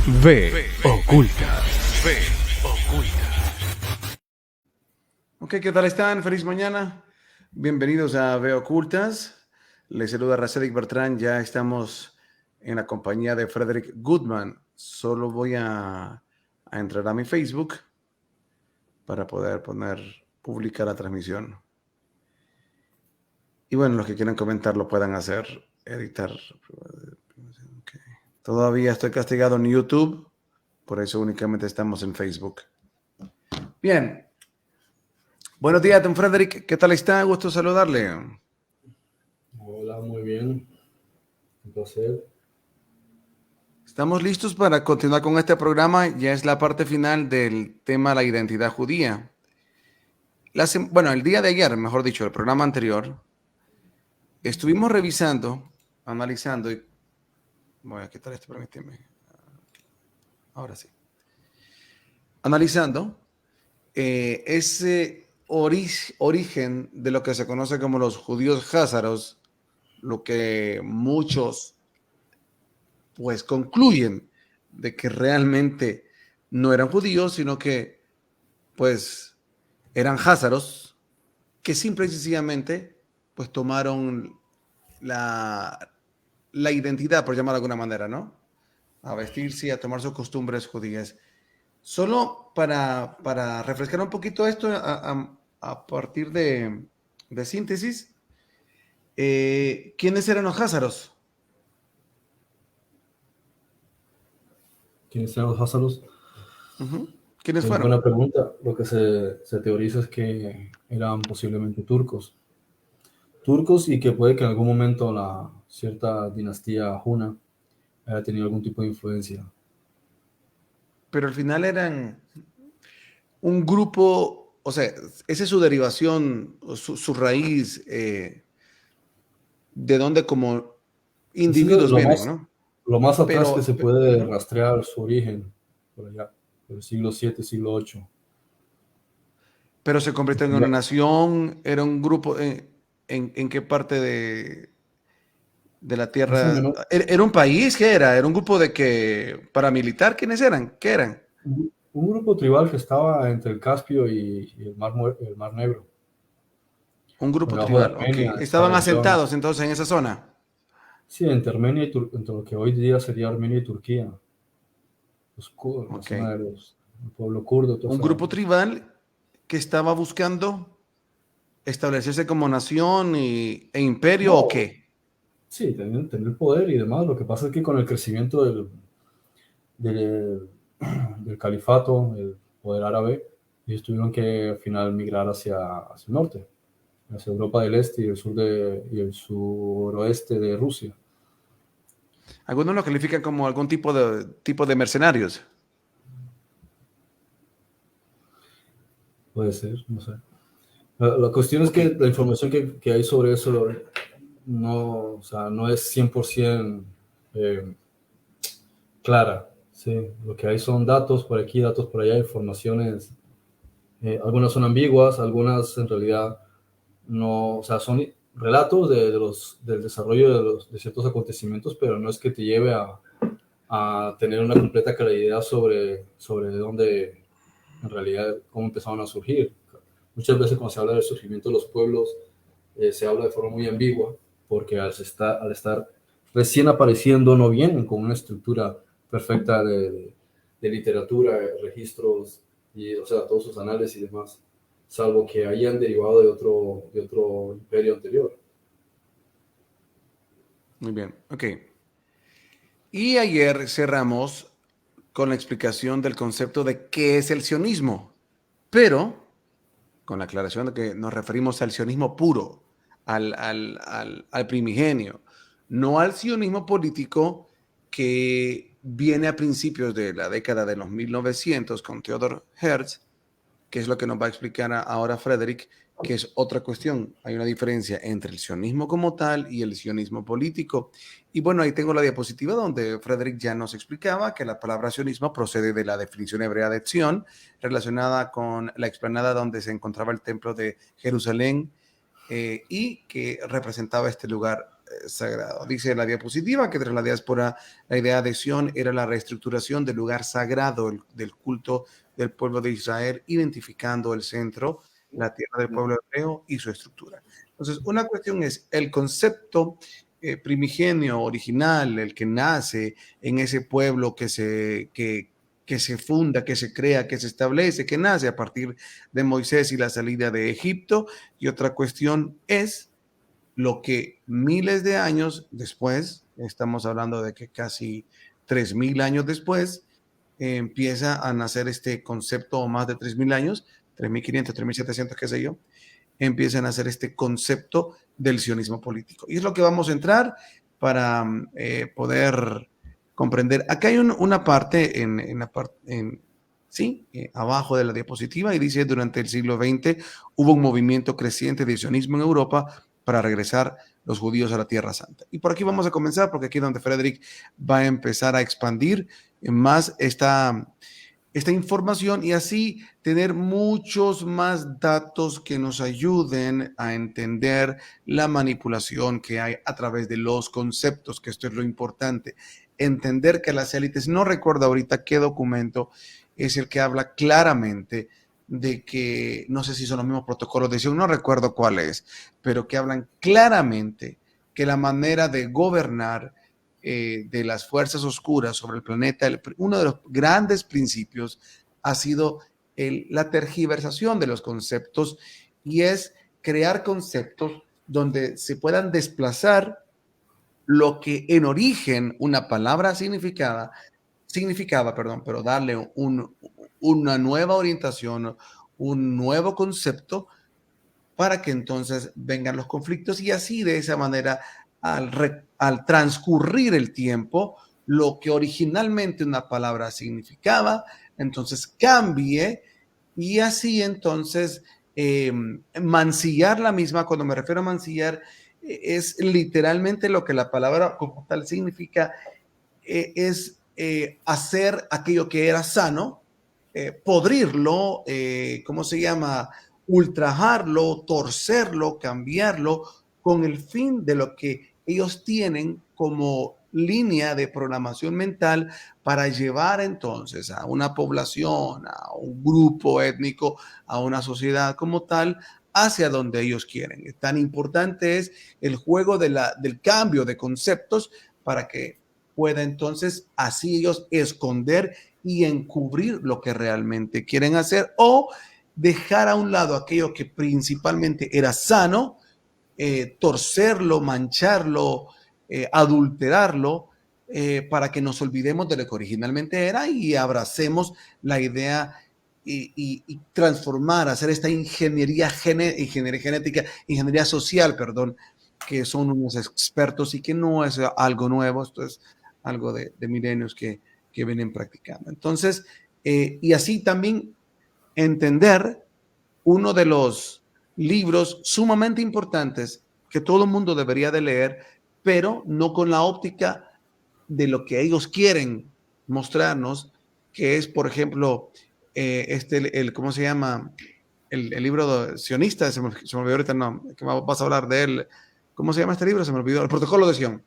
V oculta. V oculta. Ok, ¿qué tal están? Feliz mañana. Bienvenidos a V Ocultas. Les saluda Racedic Bertrand. Ya estamos en la compañía de Frederick Goodman. Solo voy a entrar a mi Facebook para poder publicar la transmisión. Y bueno, los que quieran comentar lo puedan hacer. Editar. Okay. Todavía estoy castigado en YouTube. Por eso únicamente estamos en Facebook. Bien. Buenos días, don Frederick. ¿Qué tal está? Gusto saludarle. Hola, muy bien. Un placer. Estamos listos para continuar con este programa. Ya es la parte final del tema la identidad judía. El día de ayer, mejor dicho, el programa anterior, estuvimos revisando, analizando, y voy a quitar esto, permíteme. Ahora sí. Analizando ese origen de lo que se conoce como los judíos házaros, lo que muchos pues concluyen de que realmente no eran judíos, sino que pues eran házaros que simple y sencillamente pues tomaron la identidad, por llamarlo de alguna manera, ¿no? A vestirse y a tomar sus costumbres judías. Solo para refrescar un poquito esto a partir de síntesis, ¿quiénes eran los házaros? ¿Quiénes eran los házaros? ¿Quiénes Es fueron? buena pregunta. Lo que se teoriza es que eran posiblemente turcos. Turcos y que puede que en algún momento la cierta dinastía Juna haya tenido algún tipo de influencia. Pero al final eran un grupo, o sea, esa es su derivación, su raíz, de donde como Eso es individuos vienen, ¿no? lo más atrás que Pero, se puede rastrear su origen, por allá, por el siglo VII, siglo VIII. pero se convirtió en una nación, era un grupo, ¿en qué parte de la Más o tierra? menos ¿Era un país? ¿Qué era? ¿Era un grupo de que paramilitar? ¿Quiénes eran? ¿Qué eran? un grupo tribal que estaba entre el Caspio y el Mar Negro, Un grupo por debajo de tribal, ok. Armenia, esta ¿Estaban región. asentados entonces en esa zona? Sí, entre Armenia y entre lo que hoy día sería Armenia y Turquía, la Ok. zona del pueblo kurdo, toda Un grupo tribal que estaba buscando establecerse como nación e imperio o no, qué. sí, tener poder y demás. Lo que pasa es que con el crecimiento del, del califato, el poder árabe, ellos tuvieron que al final migrar hacia el norte, hacia Europa del Este y el suroeste de Rusia. Algunos lo califican como algún tipo de mercenarios. Puede ser, no sé. La cuestión es Ok. que la información que hay sobre eso no, o sea, no es 100% clara. Sí, lo que hay son datos por aquí, datos por allá, informaciones. Algunas son ambiguas, algunas en realidad no, o sea, son relatos del desarrollo de ciertos acontecimientos, pero no es que te lleve a tener una completa claridad sobre dónde, en realidad, cómo empezaron a surgir. Muchas veces cuando se habla del surgimiento de los pueblos, se habla de forma muy ambigua, porque al estar recién apareciendo no vienen con una estructura perfecta de literatura, registros, y, o sea, todos sus análisis y demás, salvo que hayan derivado de otro imperio anterior. Muy bien. Ok. Y ayer cerramos con la explicación del concepto de qué es el sionismo, pero con la aclaración de que nos referimos al sionismo puro, al primigenio, no al sionismo político que viene a principios de la década de los 1900 con Theodor Herz, que es lo que nos va a explicar ahora Frederick, que es otra cuestión. Hay una diferencia entre el sionismo como tal y el sionismo político. Y bueno, ahí tengo la diapositiva donde Frederick ya nos explicaba que la palabra sionismo procede de la definición hebrea de Zion, relacionada con la explanada donde se encontraba el templo de Jerusalén, y que representaba este lugar sagrado. Dice la diapositiva que tras la diáspora, la idea de Sion era la reestructuración del lugar sagrado del culto del pueblo de Israel, identificando el centro, la tierra del pueblo hebreo y su estructura. Entonces, una cuestión es el concepto primigenio, original, el que nace en ese pueblo que se funda, que se crea, que se establece, que nace a partir de Moisés y la salida de Egipto. Y otra cuestión es lo que miles de años después, estamos hablando de que casi 3.000 años después, empieza a nacer este concepto, o más de 3.000 años, 3.500, 3.700, qué sé yo, empiezan a hacer este concepto del sionismo político. Y es lo que vamos a entrar para poder comprender. Acá hay una parte abajo de la diapositiva y dice: durante el siglo XX hubo un movimiento creciente de sionismo en Europa para regresar los judíos a la Tierra Santa. Y por aquí vamos a comenzar, porque aquí es donde Frederick va a empezar a expandir más esta información y así tener muchos más datos que nos ayuden a entender la manipulación que hay a través de los conceptos, que esto es lo importante. Entender que las élites, no recuerdo ahorita qué documento es el que habla claramente de que, no sé si son los mismos protocolos de Sion, no recuerdo cuál es, pero que hablan claramente que la manera de gobernar de las fuerzas oscuras sobre el planeta, uno de los grandes principios ha sido la tergiversación de los conceptos, y es crear conceptos donde se puedan desplazar lo que en origen una palabra significaba, pero darle una nueva orientación, un nuevo concepto, para que entonces vengan los conflictos y así de esa manera al transcurrir el tiempo, lo que originalmente una palabra significaba, entonces cambie y así entonces mancillar la misma. Cuando me refiero a mancillar, es literalmente lo que la palabra como tal significa, es hacer aquello que era sano, podrirlo, ¿cómo se llama? Ultrajarlo, torcerlo, cambiarlo, con el fin de lo que ellos tienen como línea de programación mental para llevar entonces a una población, a un grupo étnico, a una sociedad como tal, hacia donde ellos quieren. Tan importante es el juego del cambio de conceptos para que pueda entonces así ellos esconder y encubrir lo que realmente quieren hacer, o dejar a un lado aquello que principalmente era sano, torcerlo, mancharlo, adulterarlo, para que nos olvidemos de lo que originalmente era y abracemos la idea y transformar, hacer esta ingeniería genética, ingeniería social, perdón, que son unos expertos y que no es algo nuevo, esto es algo de milenios que vienen practicando. Entonces, y así también entender uno de los libros sumamente importantes que todo el mundo debería de leer, pero no con la óptica de lo que ellos quieren mostrarnos, que es, por ejemplo, ¿cómo se llama? El libro sionista, se me olvidó ahorita, no, que vas a hablar de él. ¿Cómo se llama este libro? Se me olvidó. El Protocolo de Sion.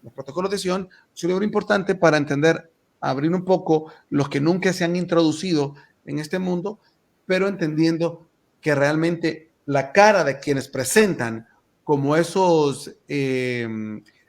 Los Protocolos de Sion es un libro importante para entender, abrir un poco los que nunca se han introducido en este mundo, pero entendiendo que realmente la cara de quienes presentan como esos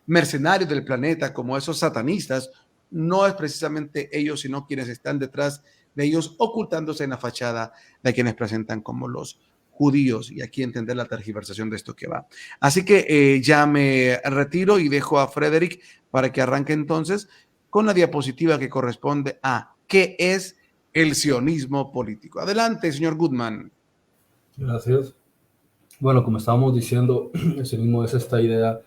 mercenarios del planeta, como esos satanistas, no es precisamente ellos, sino quienes están detrás de ellos, ocultándose en la fachada de quienes presentan como los judíos. Y aquí entender la tergiversación de esto que va. Así que ya me retiro y dejo a Frederick para que arranque entonces con la diapositiva que corresponde a ¿qué es el sionismo político? Adelante, señor Goodman. Gracias. Bueno, como estábamos diciendo, el sionismo es esta idea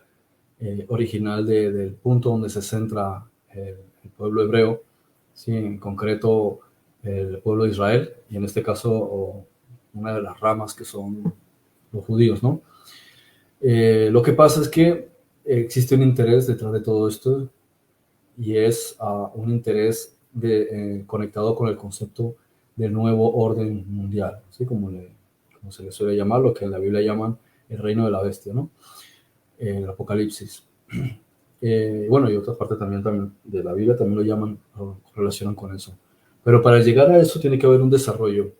original del punto donde se centra el pueblo hebreo, ¿sí? En concreto el pueblo de Israel, y en este caso una de las ramas que son los judíos, ¿no? Lo que pasa es que existe un interés detrás de todo esto, y es un interés conectado con el concepto del nuevo orden mundial, ¿sí? Como se le suele llamar, lo que en la Biblia llaman el reino de la bestia, ¿no? el Apocalipsis. Bueno, y otras partes también de la Biblia también lo llaman, lo relacionan con eso. Pero para llegar a eso tiene que haber un desarrollo.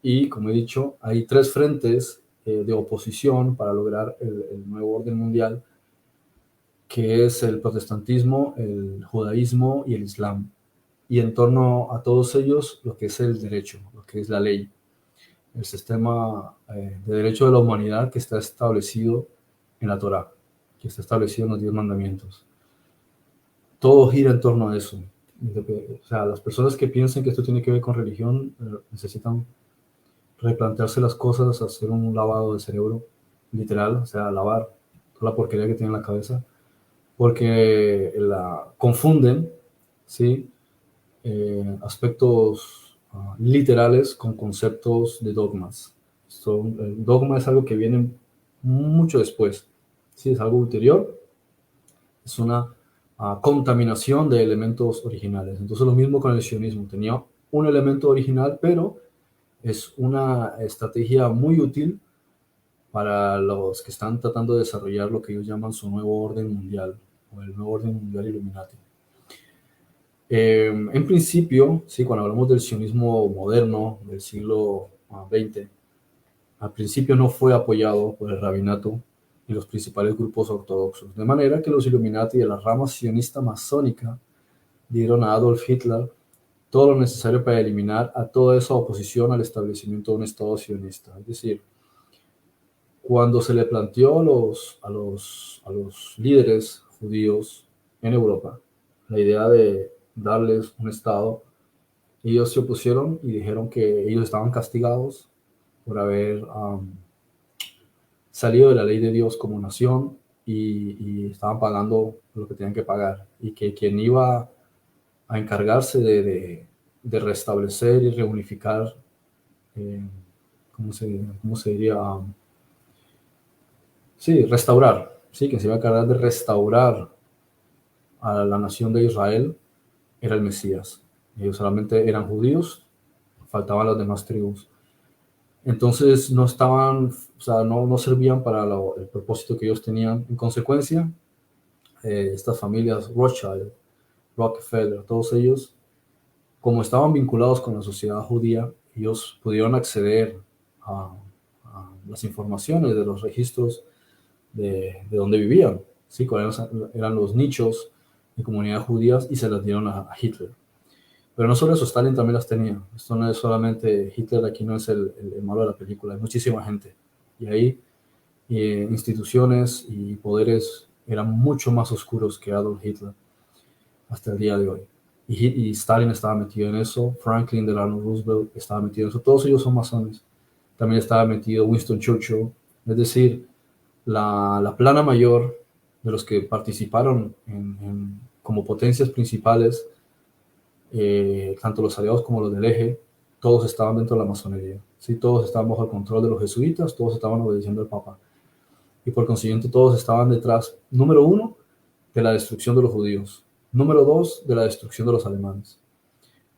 Y como he dicho, hay tres frentes de oposición para lograr el nuevo orden mundial, que es el protestantismo, el judaísmo y el islam. Y en torno a todos ellos, lo que es el derecho, lo que es la ley, el sistema de derecho de la humanidad que está establecido en la Torá, que está establecido en los 10 mandamientos. Todo gira en torno a eso. O sea, las personas que piensan que esto tiene que ver con religión necesitan replantearse las cosas, hacer un lavado de cerebro, literal, o sea, lavar toda la porquería que tienen en la cabeza, porque la confunden, ¿sí? Aspectos literales con conceptos de dogmas. El dogma es algo que viene mucho después, ¿sí? Es algo ulterior, es una contaminación de elementos originales. Entonces lo mismo con el sionismo, tenía un elemento original, pero es una estrategia muy útil para los que están tratando de desarrollar lo que ellos llaman su nuevo orden mundial, o el nuevo orden mundial Illuminati. En principio, sí, cuando hablamos del sionismo moderno del siglo XX, al principio no fue apoyado por el rabinato y los principales grupos ortodoxos, de manera que los Illuminati de la rama sionista masónica dieron a Adolf Hitler todo lo necesario para eliminar a toda esa oposición al establecimiento de un Estado sionista. Es decir, cuando se le planteó a los líderes judíos en Europa la idea de darles un Estado, ellos se opusieron y dijeron que ellos estaban castigados por haber salido de la ley de Dios como nación y estaban pagando lo que tenían que pagar, y que quien iba a encargarse de restablecer y reunificar, ¿cómo se diría? Sí, restaurar, sí, que se iba a encargar de restaurar a la nación de Israel era el Mesías. Ellos solamente eran judíos, faltaban las demás tribus. Entonces no estaban, o sea, no servían para el propósito que ellos tenían. En consecuencia, estas familias Rothschild, Rockefeller, todos ellos, como estaban vinculados con la sociedad judía, ellos pudieron acceder a las informaciones de los registros de donde vivían, ¿sí? Cuáles eran los nichos de comunidades judías, y se las dieron a Hitler. Pero no solo eso, Stalin también las tenía. Esto no es solamente Hitler, aquí no es el malo de la película, hay muchísima gente. Y ahí instituciones y poderes eran mucho más oscuros que Adolf Hitler hasta el día de hoy. Y Stalin estaba metido en eso, Franklin Delano Roosevelt estaba metido en eso, todos ellos son masones. También estaba metido Winston Churchill, es decir, la plana mayor de los que participaron como potencias principales, tanto los aliados como los del eje, todos estaban dentro de la masonería, ¿sí? Todos estaban bajo el control de los jesuitas, todos estaban obedeciendo al Papa, y por consiguiente todos estaban detrás, número uno, de la destrucción de los judíos, número dos, de la destrucción de los alemanes.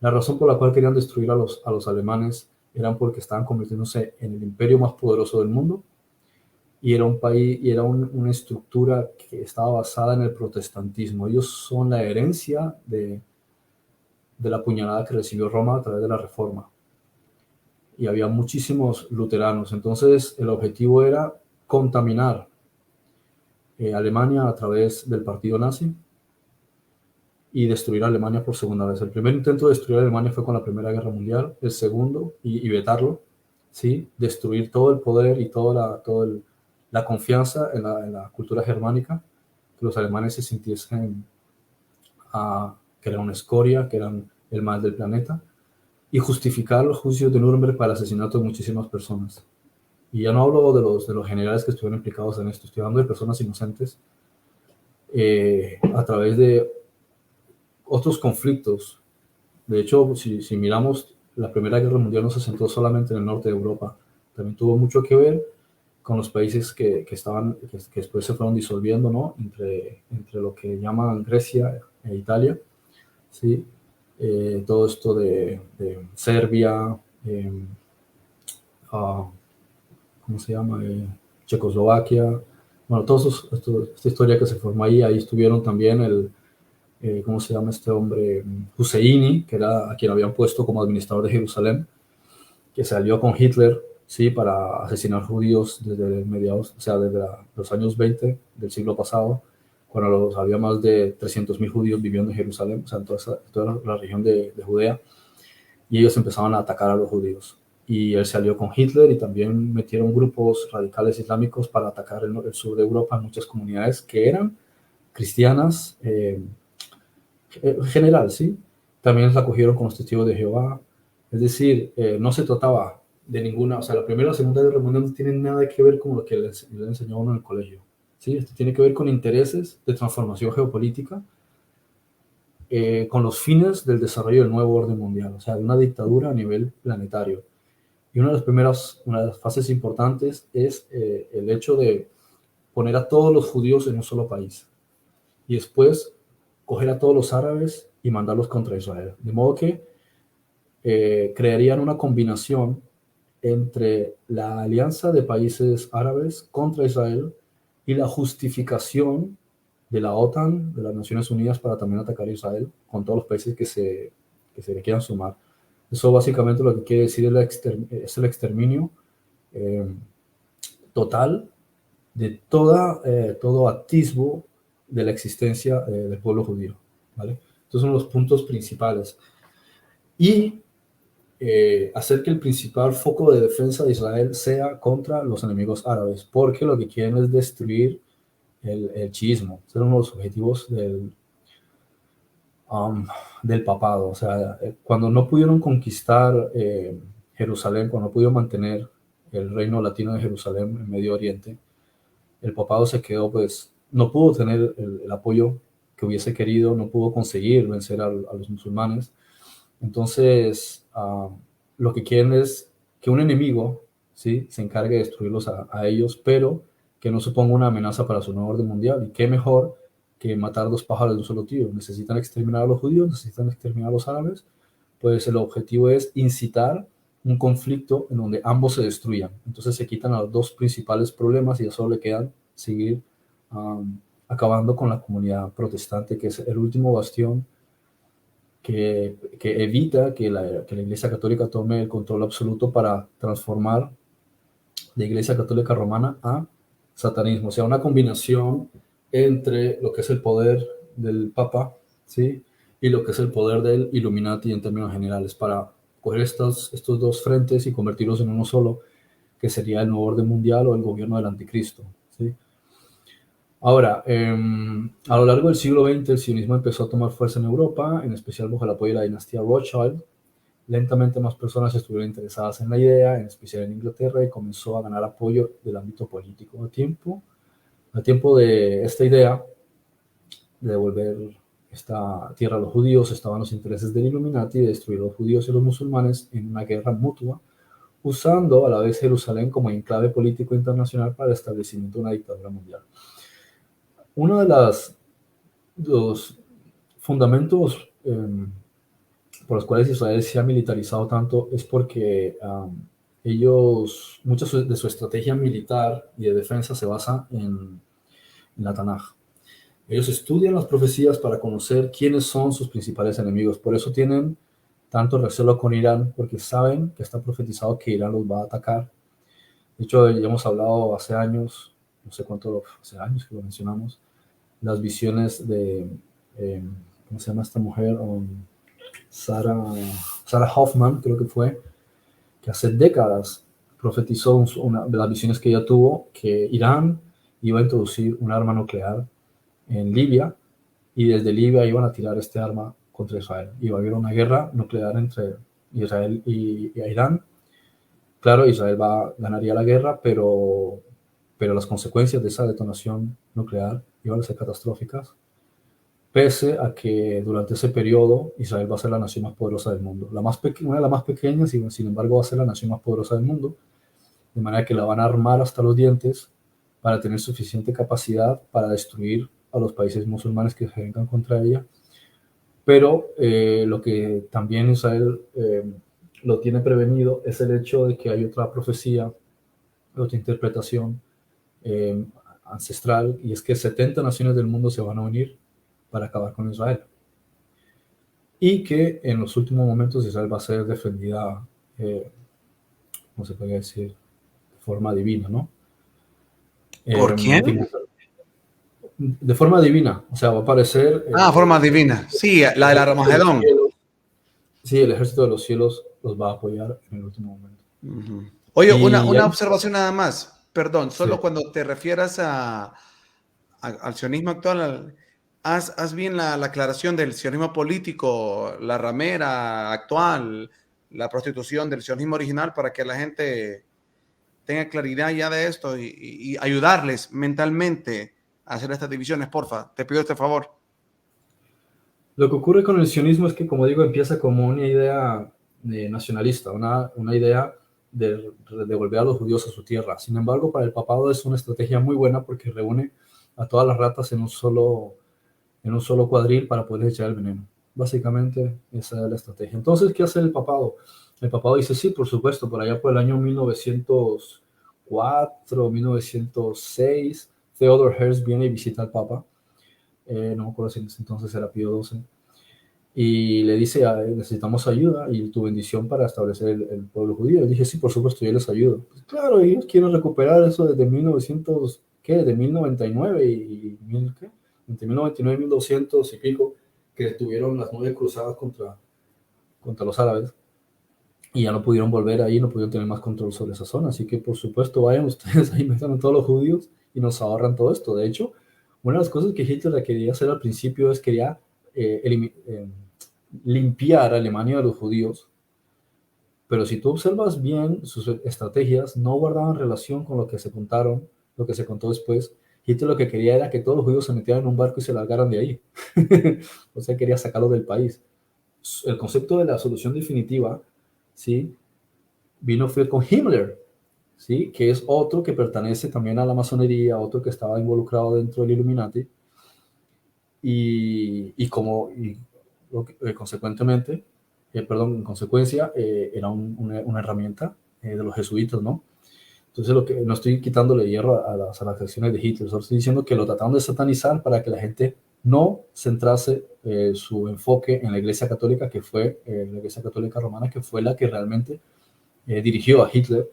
La razón por la cual querían destruir a los alemanes eran porque estaban convirtiéndose en el imperio más poderoso del mundo, y era un país, y era una estructura que estaba basada en el protestantismo. Ellos son la herencia de la puñalada que recibió Roma a través de la Reforma. Y había muchísimos luteranos. Entonces el objetivo era contaminar Alemania a través del partido nazi y destruir a Alemania por segunda vez. El primer intento de destruir a Alemania fue con la Primera Guerra Mundial. El segundo, y vetarlo, ¿sí? Destruir todo el poder y toda la confianza en la cultura germánica, que los alemanes se sintiesen que eran una escoria, que eran el mal del planeta, y justificar los juicios de Nuremberg para el asesinato de muchísimas personas. Y ya no hablo de los generales que estuvieron implicados en esto, estoy hablando de personas inocentes, a través de otros conflictos. De hecho, si miramos, la Primera Guerra Mundial no se centró solamente en el norte de Europa, también tuvo mucho que ver con los países que después se fueron disolviendo, ¿no? Entre lo que llaman Grecia e Italia, ¿sí? Todo esto de Serbia, ¿cómo se llama? Checoslovaquia, bueno, esta historia que se formó ahí estuvieron también ¿cómo se llama este hombre? Husseini, que era a quien habían puesto como administrador de Jerusalén, que se alió con Hitler, sí, para asesinar judíos desde mediados, o sea, desde los años 20 del siglo pasado, cuando había más de 300.000 judíos viviendo en Jerusalén, o sea, en toda la región de Judea, y ellos empezaban a atacar a los judíos. Y él se alió con Hitler y también metieron grupos radicales islámicos para atacar el sur de Europa, muchas comunidades que eran cristianas, en general, ¿sí? También la acogieron con los testigos de Jehová. Es decir, no se trataba de ninguna, o sea, la Primera y la Segunda Guerra Mundial no tienen nada que ver con lo que le enseñó a uno en el colegio, ¿sí? Esto tiene que ver con intereses de transformación geopolítica, con los fines del desarrollo del nuevo orden mundial, o sea, de una dictadura a nivel planetario. Y una de las fases importantes es el hecho de poner a todos los judíos en un solo país y después coger a todos los árabes y mandarlos contra Israel. De modo que crearían una combinación entre la alianza de países árabes contra Israel y la justificación de la OTAN, de las Naciones Unidas, para también atacar a Israel con todos los países que se le quieran sumar. Eso básicamente lo que quiere decir es el exterminio total de todo atisbo de la existencia del pueblo judío, ¿vale? Estos son los puntos principales. Y hacer que el principal foco de defensa de Israel sea contra los enemigos árabes, porque lo que quieren es destruir el chiismo. Ese era uno de los objetivos del papado. O sea, cuando no pudieron conquistar Jerusalén, cuando no pudieron mantener el reino latino de Jerusalén en Medio Oriente, el papado se quedó, pues, no pudo tener el apoyo que hubiese querido, no pudo conseguir vencer a los musulmanes. Entonces, lo que quieren es que un enemigo, ¿sí?, se encargue de destruirlos a ellos, pero que no suponga una amenaza para su nuevo orden mundial. Y qué mejor que matar dos pájaros de un solo tiro. Necesitan exterminar a los judíos, necesitan exterminar a los árabes. Pues el objetivo es incitar un conflicto en donde ambos se destruyan. Entonces se quitan a los dos principales problemas y ya solo le quedan seguir acabando con la comunidad protestante, que es el último bastión que evita que la Iglesia Católica tome el control absoluto para transformar la Iglesia Católica Romana a satanismo. O sea, una combinación entre lo que es el poder del Papa, ¿sí?, y lo que es el poder del Illuminati en términos generales, para coger estos dos frentes y convertirlos en uno solo, que sería el nuevo orden mundial o el gobierno del anticristo, ¿sí? Ahora, a lo largo del siglo XX, el sionismo empezó a tomar fuerza en Europa, en especial bajo el apoyo de la dinastía Rothschild. Lentamente más personas estuvieron interesadas en la idea, en especial en Inglaterra, y comenzó a ganar apoyo del ámbito político. A tiempo de esta idea de devolver esta tierra a los judíos, estaban los intereses del Illuminati de destruir a los judíos y los musulmanes en una guerra mutua, usando a la vez Jerusalén como enclave político internacional para el establecimiento de una dictadura mundial. Uno de los fundamentos por los cuales Israel se ha militarizado tanto es porque mucha de su estrategia militar y de defensa se basa en la Tanaj. Ellos estudian las profecías para conocer quiénes son sus principales enemigos. Por eso tienen tanto recelo con Irán, porque saben que está profetizado que Irán los va a atacar. De hecho, ya hemos hablado hace años, no sé cuánto, hace años que lo mencionamos, las visiones de, ¿cómo se llama esta mujer? Sarah Hoffman, creo que fue, que hace décadas profetizó una de las visiones que ella tuvo, que Irán iba a introducir un arma nuclear en Libia, y desde Libia iban a tirar este arma contra Israel. Iba a haber una guerra nuclear entre Israel y Irán. Claro, Israel ganaría la guerra, pero las consecuencias de esa detonación nuclear iban a ser catastróficas, pese a que durante ese periodo Israel va a ser la nación más poderosa del mundo. Una de las más pequeñas, y sin embargo va a ser la nación más poderosa del mundo, de manera que la van a armar hasta los dientes para tener suficiente capacidad para destruir a los países musulmanes que se vengan contra ella. Pero lo que también Israel lo tiene prevenido es el hecho de que hay otra profecía, otra interpretación ancestral, y es que 70 naciones del mundo se van a unir para acabar con Israel. Y que en los últimos momentos Israel va a ser defendida, ¿cómo se podría decir? De forma divina, ¿no? ¿Por quién? De forma divina, o sea, va a aparecer... Forma divina. Sí, la del Armagedón. Sí, el ejército de los cielos los va a apoyar en el último momento. Uh-huh. Oye, una observación nada más. Perdón, solo sí. Cuando te refieras al sionismo actual, haz bien la aclaración del sionismo político, la ramera actual, la prostitución del sionismo original, para que la gente tenga claridad ya de esto y ayudarles mentalmente a hacer estas divisiones, porfa. Te pido este favor. Lo que ocurre con el sionismo es que, como digo, empieza como una idea nacionalista, una idea de devolver a los judíos a su tierra. Sin embargo, para el papado es una estrategia muy buena porque reúne a todas las ratas en un solo cuadril para poder echar el veneno. Básicamente, esa es la estrategia. Entonces, ¿qué hace el papado? El papado dice, sí, por supuesto, por allá por el año 1904, 1906, Theodor Herzl viene y visita al Papa. No me acuerdo si en ese entonces era Pío XII, y le dice, necesitamos ayuda y tu bendición para establecer el pueblo judío. Y dije, sí, por supuesto, yo les ayudo. Pues claro, ellos quieren recuperar eso desde 1900, ¿qué? De 1099 y ¿qué? Entre 1099 y 1200 y pico, que tuvieron las 9 cruzadas contra los árabes, y ya no pudieron volver ahí, no pudieron tener más control sobre esa zona. Así que, por supuesto, vayan ustedes ahí, metan a todos los judíos y nos ahorran todo esto. De hecho, una de las cosas que Hitler quería hacer al principio es quería limpiar a Alemania de los judíos, pero si tú observas bien sus estrategias, no guardaban relación con lo que se contaron, lo que se contó después. Hitler lo que quería era que todos los judíos se metieran en un barco y se largaran de ahí. O sea, quería sacarlos del país. El concepto de la solución definitiva, ¿sí? Fue con Himmler, ¿sí? Que es otro que pertenece también a la masonería, otro que estaba involucrado dentro del Illuminati, consecuentemente, en consecuencia, era una herramienta de los jesuitas, ¿no? Entonces, no estoy quitándole hierro a las acciones de Hitler, solo estoy diciendo que lo trataron de satanizar para que la gente no centrase su enfoque en la Iglesia Católica, que fue la Iglesia Católica Romana, que fue la que realmente dirigió a Hitler,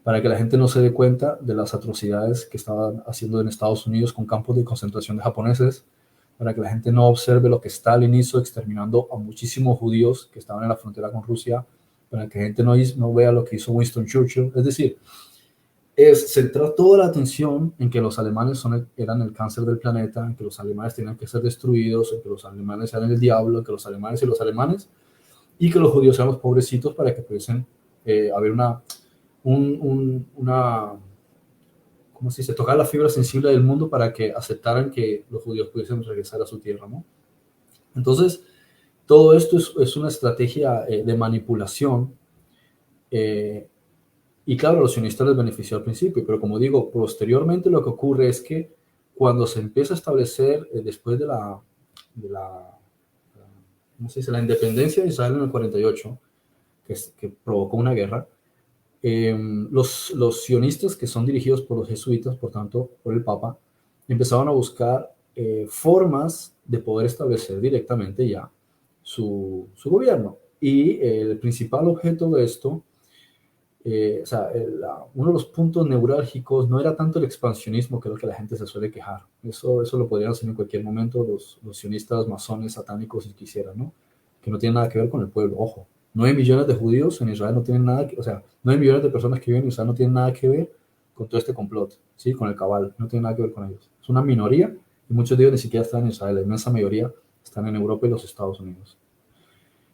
para que la gente no se dé cuenta de las atrocidades que estaban haciendo en Estados Unidos con campos de concentración de japoneses, para que la gente no observe lo que Stalin hizo exterminando a muchísimos judíos que estaban en la frontera con Rusia, para que la gente no vea lo que hizo Winston Churchill. Es decir, es centrar toda la atención en que los alemanes eran el cáncer del planeta, en que los alemanes tenían que ser destruidos, en que los alemanes eran el diablo, en que los alemanes y que los judíos eran los pobrecitos, para que pudiesen haber ¿cómo se dice? Tocar la fibra sensible del mundo para que aceptaran que los judíos pudiesen regresar a su tierra, ¿no? Entonces, todo esto es una estrategia de manipulación, y claro, a los sionistas les benefició al principio, pero como digo, posteriormente lo que ocurre es que cuando se empieza a establecer, después de la ¿cómo se dice? La independencia de Israel en el 48, que provocó una guerra, los sionistas, que son dirigidos por los jesuitas, por tanto, por el Papa, empezaron a buscar formas de poder establecer directamente ya su gobierno. Y el principal objeto de esto, uno de los puntos neurálgicos no era tanto el expansionismo, que es lo que la gente se suele quejar. Eso lo podrían hacer en cualquier momento los sionistas, masones, satánicos, si quisieran, ¿no? Que no tiene nada que ver con el pueblo, ojo. 9 millones de judíos en Israel no tienen nada que, 9 millones de personas que viven en Israel no tienen nada que ver con todo este complot, ¿sí? Con el cabal, no tiene nada que ver con ellos. Es una minoría y muchos de ellos ni siquiera están en Israel, la inmensa mayoría están en Europa y los Estados Unidos.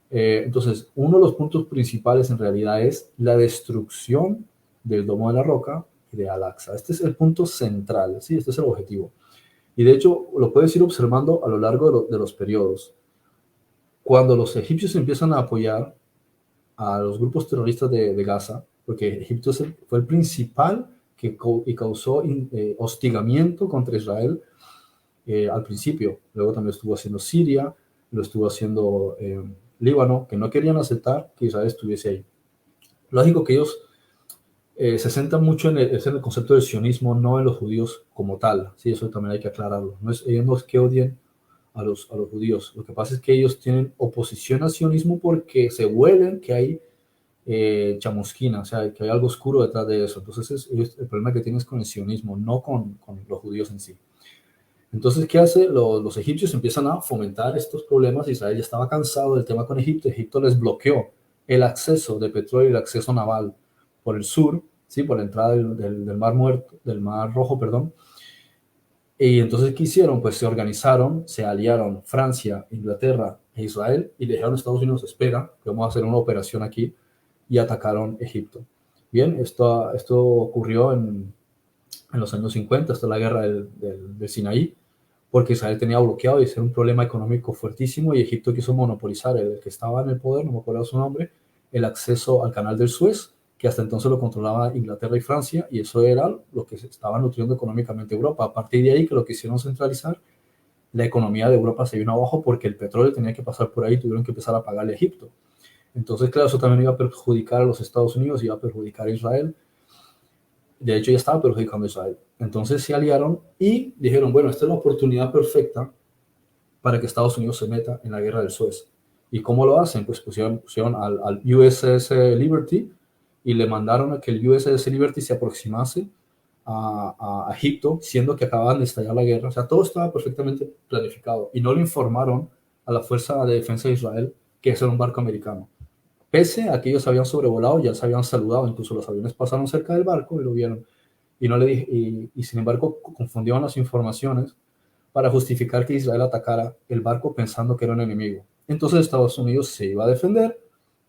Entonces, uno de los puntos principales en realidad es la destrucción del Domo de la Roca y de Al-Aqsa. Este es el punto central, ¿sí? Este es el objetivo. Y de hecho, lo puedes ir observando a lo largo de los periodos. Cuando los egipcios empiezan a apoyar a los grupos terroristas de Gaza, porque Egipto fue el principal que causó hostigamiento contra Israel al principio. Luego también estuvo haciendo Siria, lo estuvo haciendo Líbano, que no querían aceptar que Israel estuviese ahí. Lógico que ellos se centra mucho es en el concepto del sionismo, no en los judíos como tal. Sí, eso también hay que aclararlo. Ellos no es que odien a los judíos. Lo que pasa es que ellos tienen oposición al sionismo porque se huelen que hay chamusquina, o sea, que hay algo oscuro detrás de eso. Entonces, el problema que tienes con el sionismo, no con los judíos en sí. Entonces, ¿qué hace? Los egipcios empiezan a fomentar estos problemas. Israel ya estaba cansado del tema con Egipto. Egipto les bloqueó el acceso de petróleo y el acceso naval por el sur, ¿sí? Por la entrada del Mar Muerto, del Mar Rojo, perdón. Y entonces, ¿qué hicieron? Pues se organizaron, se aliaron Francia, Inglaterra e Israel y le dijeron a Estados Unidos, espera, que vamos a hacer una operación aquí, y atacaron Egipto. Bien, esto ocurrió en los años 50, hasta la guerra del Sinaí, porque Israel tenía bloqueado y ese era un problema económico fuertísimo y Egipto quiso monopolizar, el que estaba en el poder, no me acuerdo su nombre, el acceso al canal del Suez, que hasta entonces lo controlaba Inglaterra y Francia, y eso era lo que se estaba nutriendo económicamente Europa. A partir de ahí que lo quisieron centralizar, la economía de Europa se vino abajo porque el petróleo tenía que pasar por ahí, tuvieron que empezar a pagarle a Egipto. Entonces, claro, eso también iba a perjudicar a los Estados Unidos, iba a perjudicar a Israel. De hecho, ya estaba perjudicando a Israel. Entonces se aliaron y dijeron, bueno, esta es la oportunidad perfecta para que Estados Unidos se meta en la guerra del Suez. ¿Y cómo lo hacen? Pues pusieron al USS Liberty y le mandaron a que el USS Liberty se aproximase a Egipto, siendo que acababan de estallar la guerra. O sea, todo estaba perfectamente planificado y no le informaron a la Fuerza de Defensa de Israel que ese era un barco americano. Pese a que ellos habían sobrevolado, ya se habían saludado, incluso los aviones pasaron cerca del barco y lo vieron. Y, no le dije, y sin embargo confundieron las informaciones para justificar que Israel atacara el barco pensando que era un enemigo. Entonces Estados Unidos se iba a defender,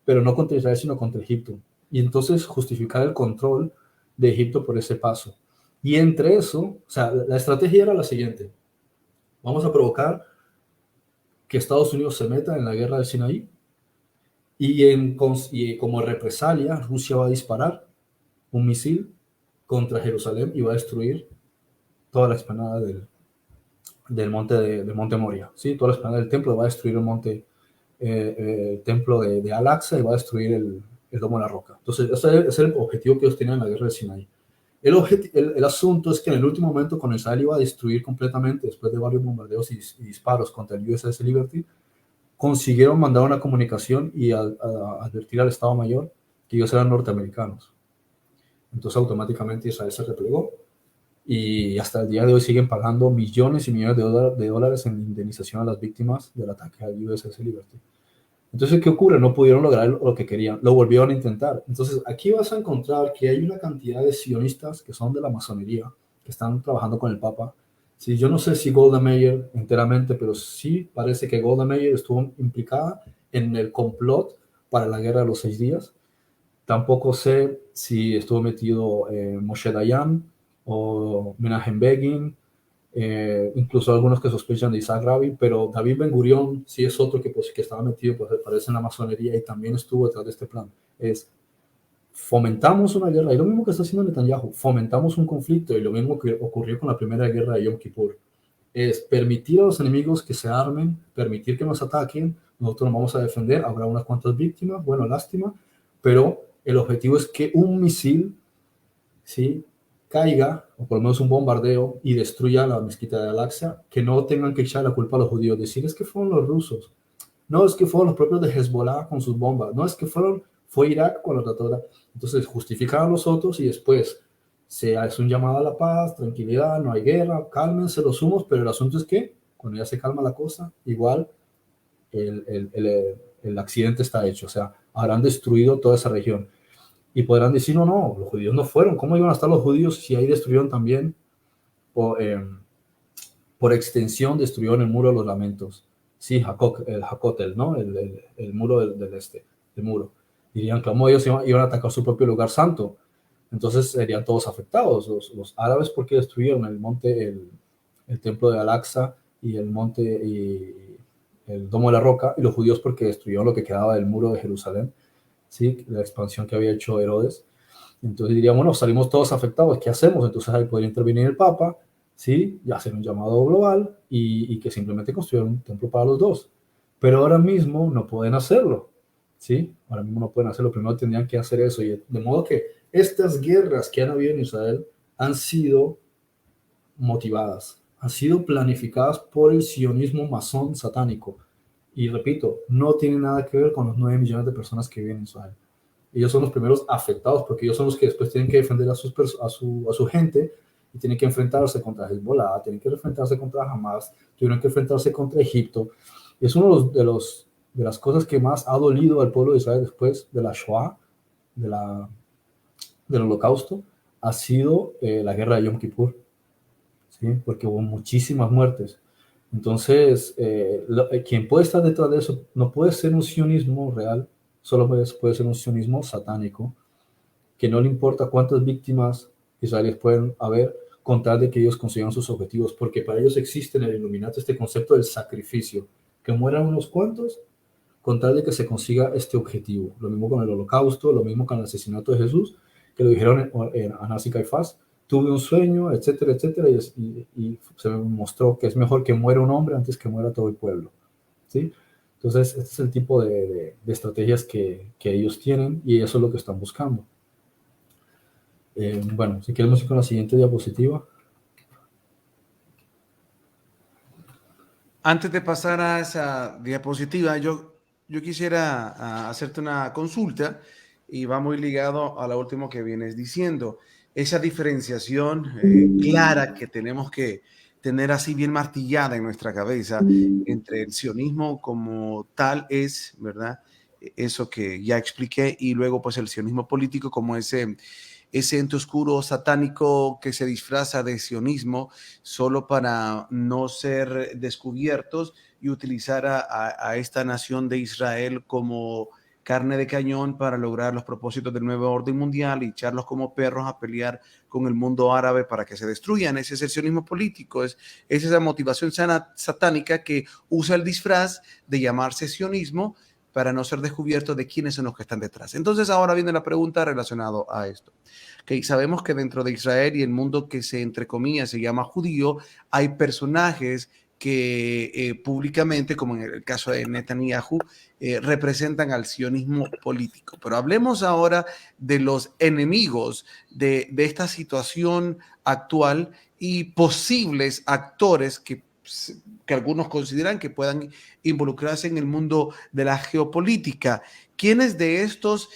pero no contra Israel, sino contra Egipto. Y entonces justificar el control de Egipto por ese paso. Y entre eso, o sea, la estrategia era la siguiente. Vamos a provocar que Estados Unidos se meta en la guerra del Sinaí y como represalia Rusia va a disparar un misil contra Jerusalén y va a destruir toda la explanada del monte Moria, ¿sí? Toda la explanada del templo, va a destruir el templo de Al-Aqsa y va a destruir el domo de la roca. Entonces, ese es el objetivo que ellos tenían en la guerra del Sinaí. El asunto es que en el último momento, cuando Israel iba a destruir completamente, después de varios bombardeos y disparos contra el USS Liberty, consiguieron mandar una comunicación y advertir al Estado Mayor que ellos eran norteamericanos. Entonces, automáticamente Israel se replegó y hasta el día de hoy siguen pagando millones y millones de dólares en indemnización a las víctimas del ataque al USS Liberty. Entonces, ¿qué ocurre? No pudieron lograr lo que querían, lo volvieron a intentar. Entonces, aquí vas a encontrar que hay una cantidad de sionistas que son de la masonería, que están trabajando con el Papa. Sí, yo no sé si Golda Meir enteramente, pero sí parece que Golda Meir estuvo implicada en el complot para la guerra de los 6 días. Tampoco sé si estuvo metido Moshe Dayan o Menachem Begin, incluso algunos que sospechan de Isaac Rabin, pero David Ben Gurion sí es otro que, pues, que estaba metido, pues parece, en la masonería y también estuvo detrás de este plan. Es fomentamos una guerra, y lo mismo que está haciendo Netanyahu, fomentamos un conflicto, y lo mismo que ocurrió con la primera guerra de Yom Kippur, es permitir a los enemigos que se armen, permitir que nos ataquen, nosotros nos vamos a defender, habrá unas cuantas víctimas, bueno, lástima, pero el objetivo es que un misil, ¿sí?, caiga, o por lo menos un bombardeo, y destruya la mezquita de Al-Aqsa, que no tengan que echar la culpa a los judíos, decir es que fueron los rusos, no es que fueron los propios de Hezbollah con sus bombas, no es que fue Irak con la trató. Entonces justifican a los otros y después se hace un llamado a la paz, tranquilidad, no hay guerra, cálmense los humos, pero el asunto es que cuando ya se calma la cosa, igual el accidente está hecho, o sea, habrán destruido toda esa región. Y podrán decir, no, no, los judíos no fueron, ¿cómo iban a estar los judíos si ahí destruyeron también? Por extensión destruyeron el muro de los lamentos. Sí, el Hakotel, ¿no? El muro del muro. Dirían que como ellos iban a atacar su propio lugar santo. Entonces serían todos afectados. Los árabes porque destruyeron el templo de Al-Aqsa y el monte y el domo de la roca, y los judíos porque destruyeron lo que quedaba del muro de Jerusalén, ¿sí? La expansión que había hecho Herodes. Entonces dirían, bueno, salimos todos afectados, ¿qué hacemos? Entonces ahí podría intervenir el Papa, ¿sí? Y hacer un llamado global y que simplemente construyan un templo para los dos. Pero ahora mismo no pueden hacerlo, ¿sí? Ahora mismo no pueden hacerlo, primero tendrían que hacer eso. Y de modo que estas guerras que han habido en Israel han sido motivadas, han sido planificadas por el sionismo masón satánico. Y repito, no tiene nada que ver con los 9 millones de personas que viven en Israel. Ellos son los primeros afectados porque ellos son los que después tienen que defender a su gente y tienen que enfrentarse contra Hezbollah, tienen que enfrentarse contra Hamas, tuvieron que enfrentarse contra Egipto. Y es uno de las cosas que más ha dolido al pueblo de Israel después de la Shoah, de del Holocausto, ha sido la guerra de Yom Kippur, ¿sí? Porque hubo muchísimas muertes. Entonces, quien puede estar detrás de eso no puede ser un sionismo real, solo puede ser un sionismo satánico, que no le importa cuántas víctimas israelíes pueden haber con tal de que ellos consigan sus objetivos, porque para ellos existe en el Illuminati este concepto del sacrificio, que mueran unos cuantos con tal de que se consiga este objetivo. Lo mismo con el Holocausto, lo mismo con el asesinato de Jesús, que lo dijeron en Anás y Caifás, tuve un sueño, etcétera, etcétera, y se mostró que es mejor que muera un hombre antes que muera todo el pueblo, ¿sí? Entonces, este es el tipo de estrategias que ellos tienen y eso es lo que están buscando. Bueno, si queremos ir con la siguiente diapositiva. Antes de pasar a esa diapositiva, yo quisiera hacerte una consulta y va muy ligado a lo último que vienes diciendo. Esa diferenciación clara que tenemos que tener así bien martillada en nuestra cabeza entre el sionismo como tal es, ¿verdad? Eso que ya expliqué y luego pues el sionismo político como ese ente oscuro satánico que se disfraza de sionismo solo para no ser descubiertos y utilizar a esta nación de Israel como carne de cañón para lograr los propósitos del nuevo orden mundial y echarlos como perros a pelear con el mundo árabe para que se destruyan. Ese es el sionismo político, es esa motivación satánica que usa el disfraz de llamarse sionismo para no ser descubierto de quiénes son los que están detrás. Entonces ahora viene la pregunta relacionada a esto. Okay, sabemos que dentro de Israel y el mundo que se, entre comillas, se llama judío, hay personajes que públicamente, como en el caso de Netanyahu, representan al sionismo político. Pero hablemos ahora de los enemigos de esta situación actual y posibles actores que algunos consideran que puedan involucrarse en el mundo de la geopolítica. ¿Quiénes de estos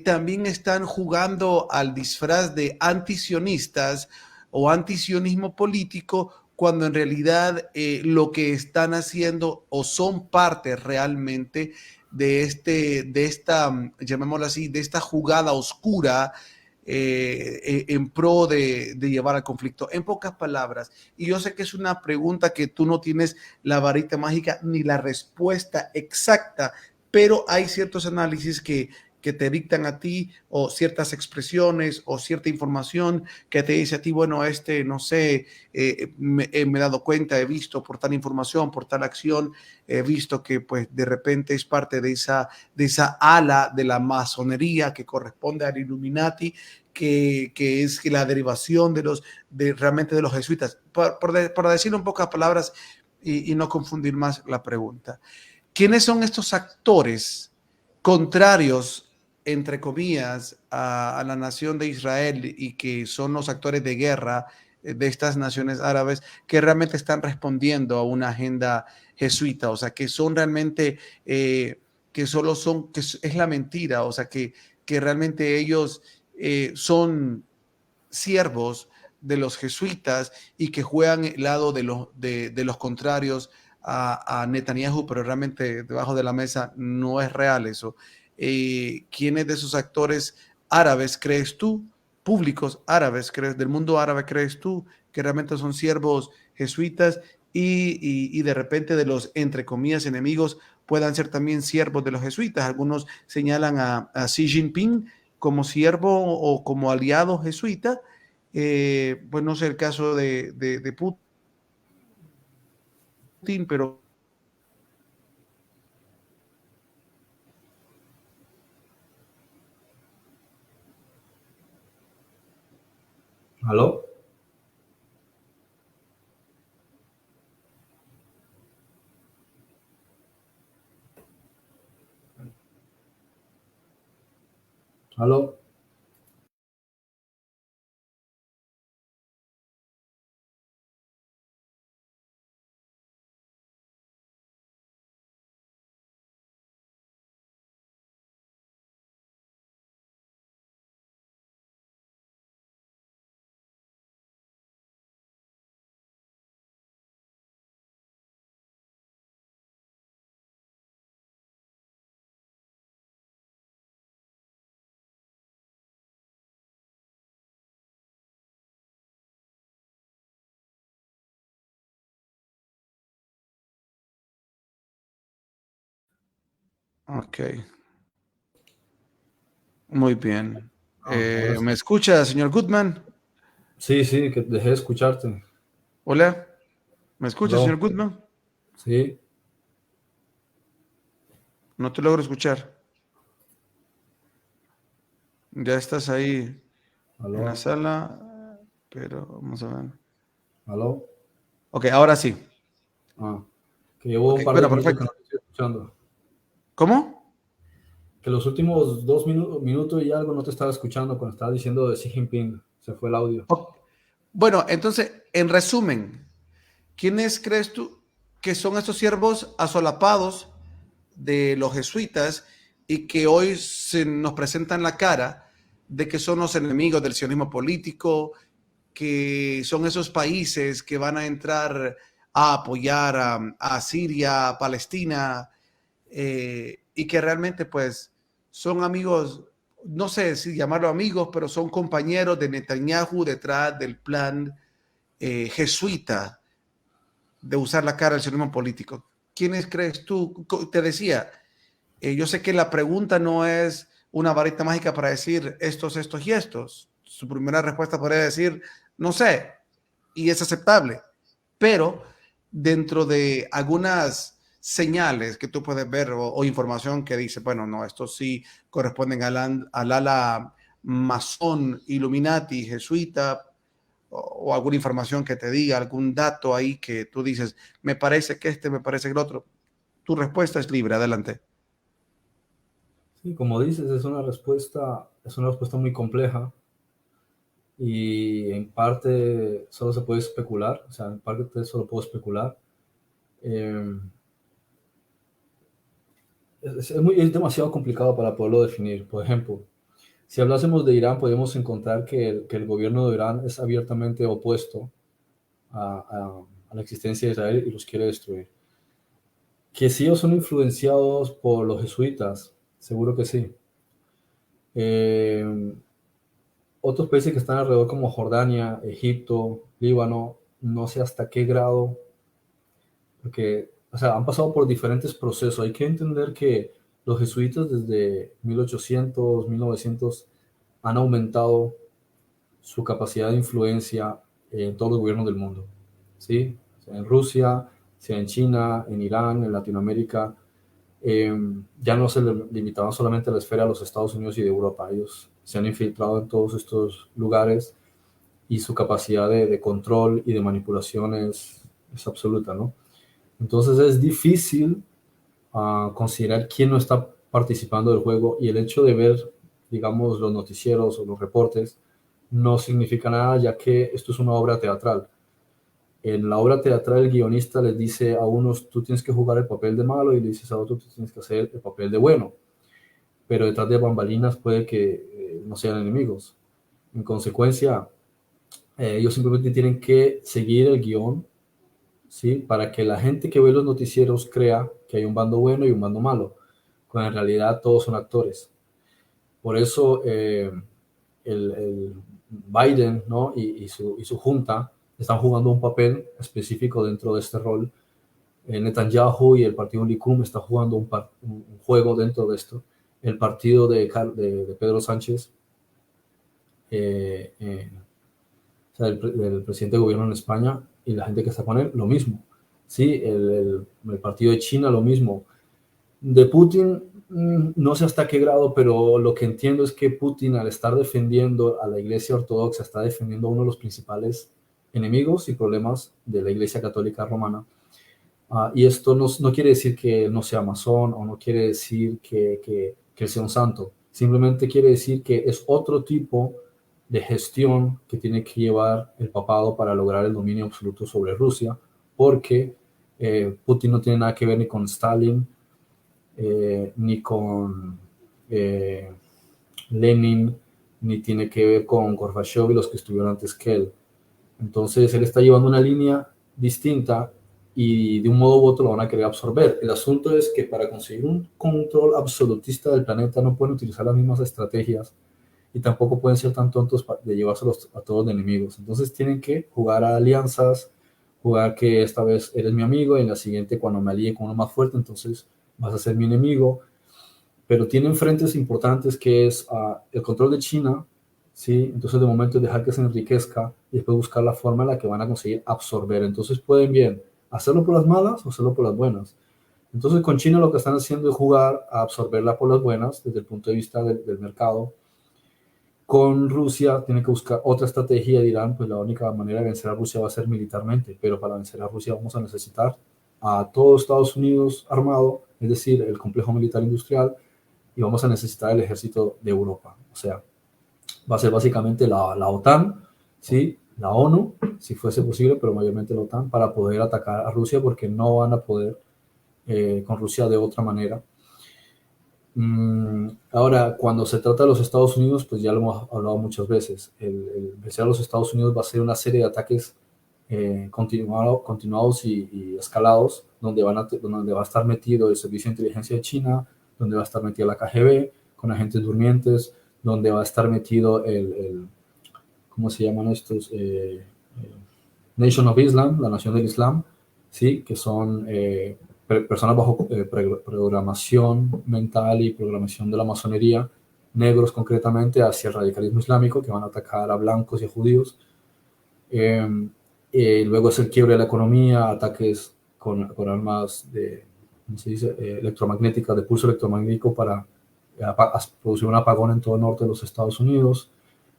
también están jugando al disfraz de antisionistas o antisionismo político cuando en realidad lo que están haciendo o son parte realmente de esta, llamémoslo así, de esta jugada oscura en pro de llevar al conflicto? En pocas palabras, y yo sé que es una pregunta que tú no tienes la varita mágica ni la respuesta exacta, pero hay ciertos análisis que te dictan a ti o ciertas expresiones o cierta información que te dice a ti, bueno, no sé, me he dado cuenta, he visto por tal información, por tal acción, he visto que pues de repente es parte de esa ala de la masonería que corresponde al Illuminati, que es la derivación realmente de los jesuitas. Para decirlo en pocas palabras y no confundir más la pregunta. ¿Quiénes son estos actores contrarios, entre comillas, a la nación de Israel y que son los actores de guerra de estas naciones árabes que realmente están respondiendo a una agenda jesuita? O sea, que son realmente, que solo son, que es la mentira, o sea, que realmente ellos son siervos de los jesuitas y que juegan el lado de los contrarios a Netanyahu, pero realmente debajo de la mesa no es real eso. ¿Quiénes de esos actores árabes crees tú, públicos árabes, del mundo árabe, crees tú que realmente son siervos jesuitas y de repente de los, entre comillas, enemigos puedan ser también siervos de los jesuitas? Algunos señalan a Xi Jinping como siervo o como aliado jesuita. Pues no sé el caso de Putin, pero ¿Aló? ¿Aló? Ok, muy bien. Ahora sí. ¿Me escucha, señor Goodman? Sí, sí, que dejé de escucharte. Hola, ¿me escucha, señor ¿Aló? Goodman? Sí, No te logro escuchar. Ya estás ahí en la ¿aló? sala, pero vamos a ver. ¿Aló? Ok, ahora sí. Ah, que llevo Ok, un par de bueno, minutos que perfecto. no te estoy escuchando. ¿Cómo? Que los últimos minutos y algo no te estaba escuchando cuando estaba diciendo de Xi Jinping. Se fue el audio. Ok. Bueno, entonces, en resumen, ¿quiénes crees tú que son estos siervos asolapados de los jesuitas y que hoy se nos presentan la cara de que son los enemigos del sionismo político, que son esos países que van a entrar a apoyar a Siria, a Palestina, y que realmente pues son amigos, no sé si llamarlo amigos, pero son compañeros de Netanyahu detrás del plan jesuita de usar la cara del sionismo político? ¿Quiénes crees tú? Te decía, yo sé que la pregunta no es una varita mágica para decir estos, estos y estos. Su primera respuesta podría decir, no sé, y es aceptable, pero dentro de algunas señales que tú puedes ver o información que dice, bueno, no, estos sí corresponden al ala masón, Illuminati, jesuita, o alguna información que te diga, algún dato ahí que tú dices, me parece que este, me parece que el otro. Tu respuesta es libre, adelante. Sí, como dices, es una respuesta muy compleja y en parte solo se puede especular, o sea, en parte solo puedo especular. Eh, es demasiado complicado para poderlo definir. Por ejemplo, si hablásemos de Irán, podemos encontrar que el gobierno de Irán es abiertamente opuesto a la existencia de Israel y los quiere destruir. Que si ellos son influenciados por los jesuitas, seguro que sí. Eh, Otros países que están alrededor como Jordania, Egipto, Líbano, no sé hasta qué grado, porque, o sea, han pasado por diferentes procesos. Hay que entender que los jesuitas desde 1800, 1900 han aumentado su capacidad de influencia en todos los gobiernos del mundo, ¿sí? Sea en Rusia, sea en China, en Irán, en Latinoamérica. Ya no se limitaban solamente a la esfera de los Estados Unidos y de Europa. Ellos se han infiltrado en todos estos lugares y su capacidad de control y de manipulación es absoluta, ¿no? Entonces es difícil considerar quién no está participando del juego y el hecho de ver, digamos, los noticieros o los reportes no significa nada, ya que esto es una obra teatral. En la obra teatral el guionista les dice a unos tú tienes que jugar el papel de malo y le dices a otros tú tienes que hacer el papel de bueno, pero detrás de bambalinas puede que no sean enemigos. En consecuencia, ellos simplemente tienen que seguir el guión, ¿sí? Para que la gente que ve los noticieros crea que hay un bando bueno y un bando malo, cuando en realidad todos son actores. Por eso el Biden, ¿no? Y su junta están jugando un papel específico dentro de este rol. Netanyahu y el partido Likud están jugando un juego dentro de esto. El partido de Pedro Sánchez, eh, eh, o sea, el presidente de gobierno en España y la gente que está con él, lo mismo. Sí, el partido de China, lo mismo. De Putin, no sé hasta qué grado, pero lo que entiendo es que Putin, al estar defendiendo a la Iglesia Ortodoxa, está defendiendo a uno de los principales enemigos y problemas de la Iglesia Católica Romana. Y esto no quiere decir que no sea masón o no quiere decir que él sea un santo. simplemente quiere decir que es otro tipo de gestión que tiene que llevar el papado para lograr el dominio absoluto sobre Rusia, porque Putin no tiene nada que ver ni con Stalin, ni con Lenin, ni tiene que ver con Gorbachev y los que estuvieron antes que él. Entonces él está llevando una línea distinta y de un modo u otro lo van a querer absorber. El asunto es que para conseguir un control absolutista del planeta no pueden utilizar las mismas estrategias y tampoco pueden ser tan tontos de llevárselos a todos de enemigos. Entonces tienen que jugar a alianzas, jugar que esta vez eres mi amigo y en la siguiente cuando me alíe con uno más fuerte, entonces vas a ser mi enemigo. Pero tienen frentes importantes que es el control de China, ¿sí? Entonces de momento dejar que se enriquezca y después buscar la forma en la que van a conseguir absorber. Entonces pueden bien hacerlo por las malas o hacerlo por las buenas. Entonces con China lo que están haciendo es jugar a absorberla por las buenas desde el punto de vista del mercado. Con Rusia tienen que buscar otra estrategia y dirán, pues la única manera de vencer a Rusia va a ser militarmente, pero para vencer a Rusia vamos a necesitar a todo Estados Unidos armado, es decir, el complejo militar industrial, y vamos a necesitar el ejército de Europa. O sea, va a ser básicamente la OTAN, ¿sí? La ONU, si fuese posible, pero mayormente la OTAN, para poder atacar a Rusia, porque no van a poder con Rusia de otra manera. Ahora, cuando se trata de los Estados Unidos, pues ya lo hemos hablado muchas veces. El vencer a los Estados Unidos va a ser una serie de ataques continuados y escalados, donde va a estar metido el Servicio de Inteligencia de China, donde va a estar metido la KGB con agentes durmientes, donde va a estar metido ¿cómo se llaman estos? Nation of Islam, la Nación del Islam, ¿sí? Que son personas bajo programación mental y programación de la masonería, negros concretamente, hacia el radicalismo islámico, que van a atacar a blancos y a judíos. Luego es el quiebre de la economía, ataques con armas ¿cómo se dice? Electromagnéticas, de pulso electromagnético para producir un apagón en todo el norte de los Estados Unidos,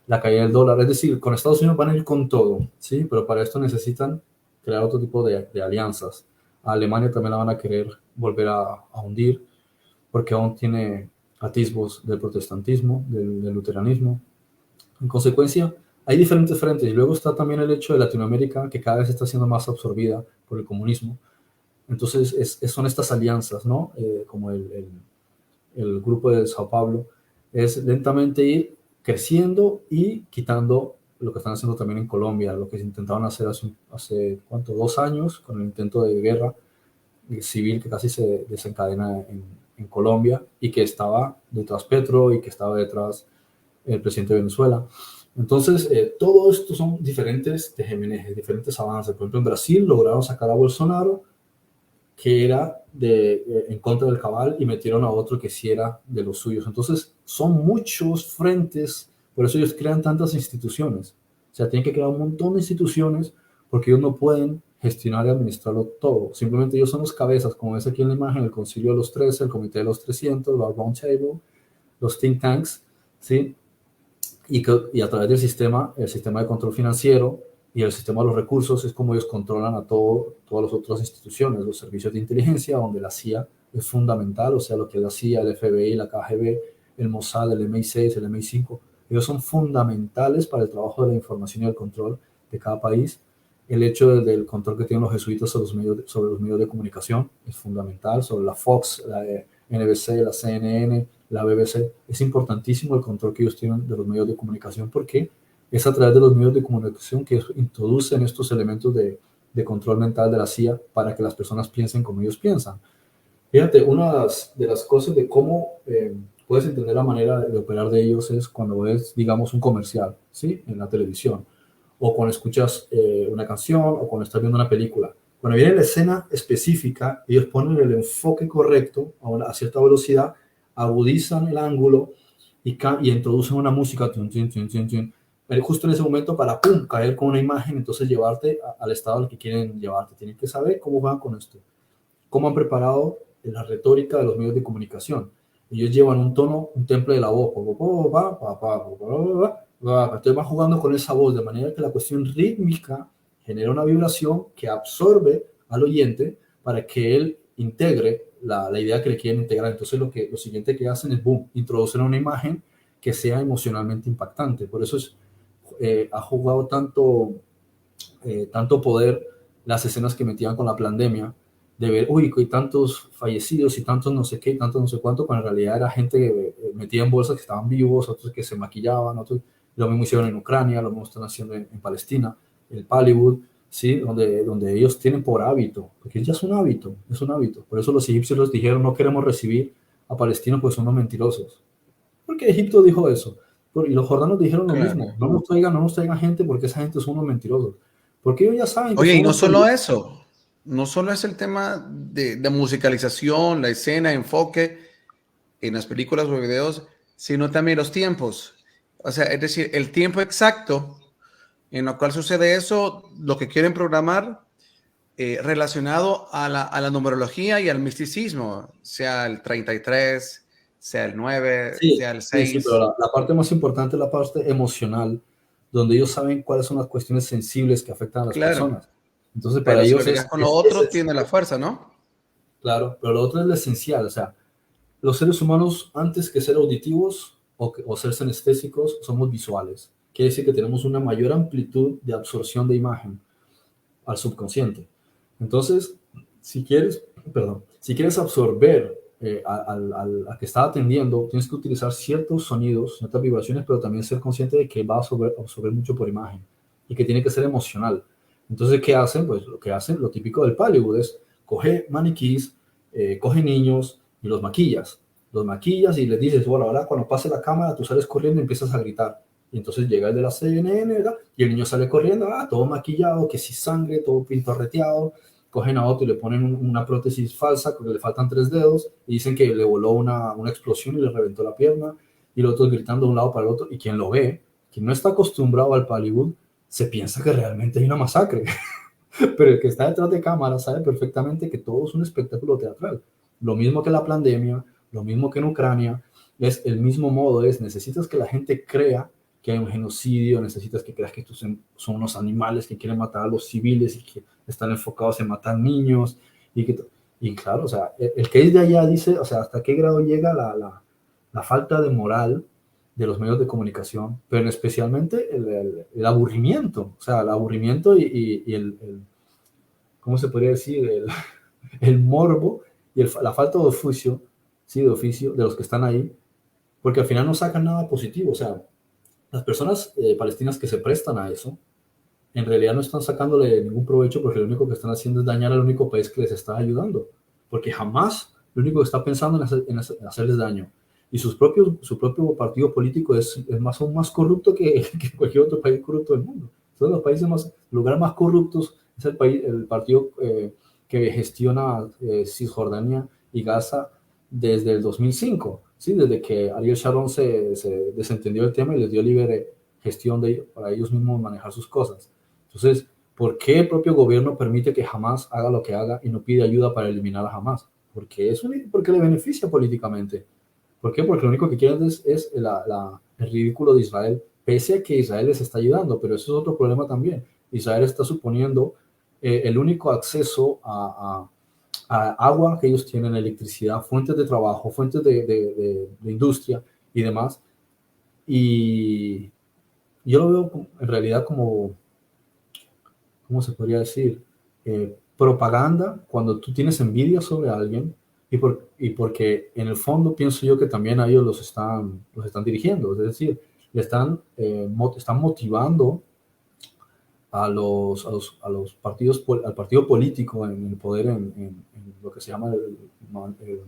la caída del dólar. Es decir, con Estados Unidos van a ir con todo, ¿sí? Pero para esto necesitan crear otro tipo de alianzas. A Alemania también la van a querer volver a hundir, porque aún tiene atisbos del protestantismo, del luteranismo. En consecuencia, hay diferentes frentes. Y luego está también el hecho de Latinoamérica, que cada vez está siendo más absorbida por el comunismo. Entonces, son estas alianzas, ¿no? Como el grupo de Sao Paulo, es lentamente ir creciendo y quitando lo que están haciendo también en Colombia, lo que se intentaban hacer hace ¿cuánto? 2 años, con el intento de guerra civil que casi se desencadena en Colombia, y que estaba detrás Petro y que estaba detrás el presidente de Venezuela. Entonces, todo esto son diferentes tejemenejes, diferentes avances. Por ejemplo, en Brasil lograron sacar a Bolsonaro, que era en contra del cabal, y metieron a otro que sí era de los suyos. Entonces, son muchos frentes, por eso ellos crean tantas instituciones. O sea, tienen que crear un montón de instituciones porque ellos no pueden gestionar y administrarlo todo. Simplemente ellos son los cabezas, como ves aquí en la imagen, el Concilio de los 13, el Comité de los 300, los Round Table, los think tanks, ¿sí? Y a través del sistema, el sistema de control financiero y el sistema de los recursos, es como ellos controlan a todas las otras instituciones, los servicios de inteligencia, donde la CIA es fundamental, o sea, lo que es la CIA, el FBI, la KGB, el Mossad, el MI6, el MI5, ellos son fundamentales para el trabajo de la información y el control de cada país. El hecho del control que tienen los jesuitas sobre los medios de comunicación es fundamental, sobre la Fox, la NBC, la CNN, la BBC. Es importantísimo el control que ellos tienen de los medios de comunicación, porque es a través de los medios de comunicación que introducen estos elementos de control mental de la CIA para que las personas piensen como ellos piensan. Fíjate, una de las cosas de cómo puedes entender la manera de operar de ellos es cuando ves, digamos, un comercial, ¿sí? En la televisión, o cuando escuchas una canción, o cuando estás viendo una película. Cuando viene la escena específica, ellos ponen el enfoque correcto a cierta velocidad, agudizan el ángulo y introducen una música justo en ese momento para ¡pum! Caer con una imagen, entonces llevarte al estado al que quieren llevarte. Tienen que saber cómo van con esto, cómo han preparado la retórica de los medios de comunicación. Ellos llevan un tono, un temple de la voz, entonces van jugando con esa voz de manera que la cuestión rítmica genera una vibración que absorbe al oyente para que él integre la idea que le quieren integrar. Entonces lo siguiente que hacen es, boom, introducen una imagen que sea emocionalmente impactante. Por eso ha jugado tanto poder las escenas que metían con la pandemia, de ver, uy, hay tantos fallecidos y tantos no sé qué, y tantos no sé cuánto, cuando en realidad era gente que metía en bolsas que estaban vivos, otros que se maquillaban, otros, lo mismo hicieron en Ucrania, lo mismo están haciendo en Palestina, el Bollywood, ¿sí? Donde ellos tienen por hábito, porque ya es un hábito, por eso los egipcios les dijeron, no queremos recibir a palestinos, pues son unos mentirosos, porque Egipto dijo eso, y los jordanos dijeron lo Claro. mismo, no nos traigan gente porque esa gente son unos mentirosos, porque ellos ya saben que Oye, y no somos solo eso, no solo es el tema de musicalización, la escena, enfoque en las películas o videos, sino también los tiempos. O sea, es decir, el tiempo exacto en el cual sucede eso, lo que quieren programar relacionado a la numerología y al misticismo, sea el 33, sea el 9, Sí, sea el sí, sí, pero 6. la parte más importante es la parte emocional, donde ellos saben cuáles son las cuestiones sensibles que afectan a las Claro, personas. Entonces, para pero si lo ellos ligas con lo es otro, tiene la esencial, fuerza, ¿no? claro, pero lo otro es lo esencial. O sea, los seres humanos, antes que ser auditivos o ser sinestésicos, somos visuales. Quiere decir que tenemos una mayor amplitud de absorción de imagen al subconsciente. Entonces, si quieres, perdón, si quieres absorber a que está atendiendo, tienes que utilizar ciertos sonidos, ciertas vibraciones, pero también ser consciente de que va a absorber mucho por imagen y que tiene que ser emocional. Entonces, ¿qué hacen? Pues lo que hacen, lo típico del Bollywood es coge maniquís, coge niños y los maquillas. Los maquillas y les dices, bueno, ahora cuando pase la cámara, tú sales corriendo y empiezas a gritar. Y entonces llega el de la CNN, ¿verdad? Y el niño sale corriendo, todo maquillado, que si sangre, todo pintorreteado. Cogen a otro y le ponen una prótesis falsa, porque le faltan 3 dedos, y dicen que le voló una explosión y le reventó la pierna, y los otros gritando de un lado para el otro, y quien lo ve, quien no está acostumbrado al Bollywood, se piensa que realmente hay una masacre. Pero el que está detrás de cámara sabe perfectamente que todo es un espectáculo teatral. Lo mismo que la pandemia, lo mismo que en Ucrania, es el mismo modo, necesitas que la gente crea que hay un genocidio, necesitas que creas que estos son unos animales que quieren matar a los civiles y que están enfocados en matar niños. Y claro, o sea, el que es de allá dice, o sea, hasta qué grado llega la falta de moral de los medios de comunicación, pero especialmente el aburrimiento, o sea, el aburrimiento y ¿cómo se podría decir? El morbo y la falta de oficio, ¿sí? De oficio de los que están ahí, porque al final no sacan nada positivo, o sea, las personas palestinas que se prestan a eso, en realidad no están sacándole ningún provecho porque lo único que están haciendo es dañar al único país que les está ayudando, porque jamás lo único que está pensando en hacerles daño. Y su propio partido político es aún más corrupto que cualquier otro país corrupto del mundo. Son los lugares más corruptos es el partido que gestiona Cisjordania y Gaza desde el 2005, ¿sí? Desde que Ariel Sharon se desentendió del tema y les dio libre gestión para ellos mismos manejar sus cosas. Entonces, ¿por qué el propio gobierno permite que Hamas haga lo que haga y no pide ayuda para eliminar a Hamas? Porque le beneficia políticamente. ¿Por qué? Porque lo único que quieren es el ridículo de Israel, pese a que Israel les está ayudando, pero eso es otro problema también. Israel está suponiendo el único acceso a agua que ellos tienen, electricidad, fuentes de trabajo, fuentes de industria y demás. Y yo lo veo en realidad como, ¿cómo se podría decir? Propaganda cuando tú tienes envidia sobre alguien y porque en el fondo pienso yo que también a ellos los están dirigiendo, es decir, están motivando a los partidos, al partido político en el poder en lo que se llama el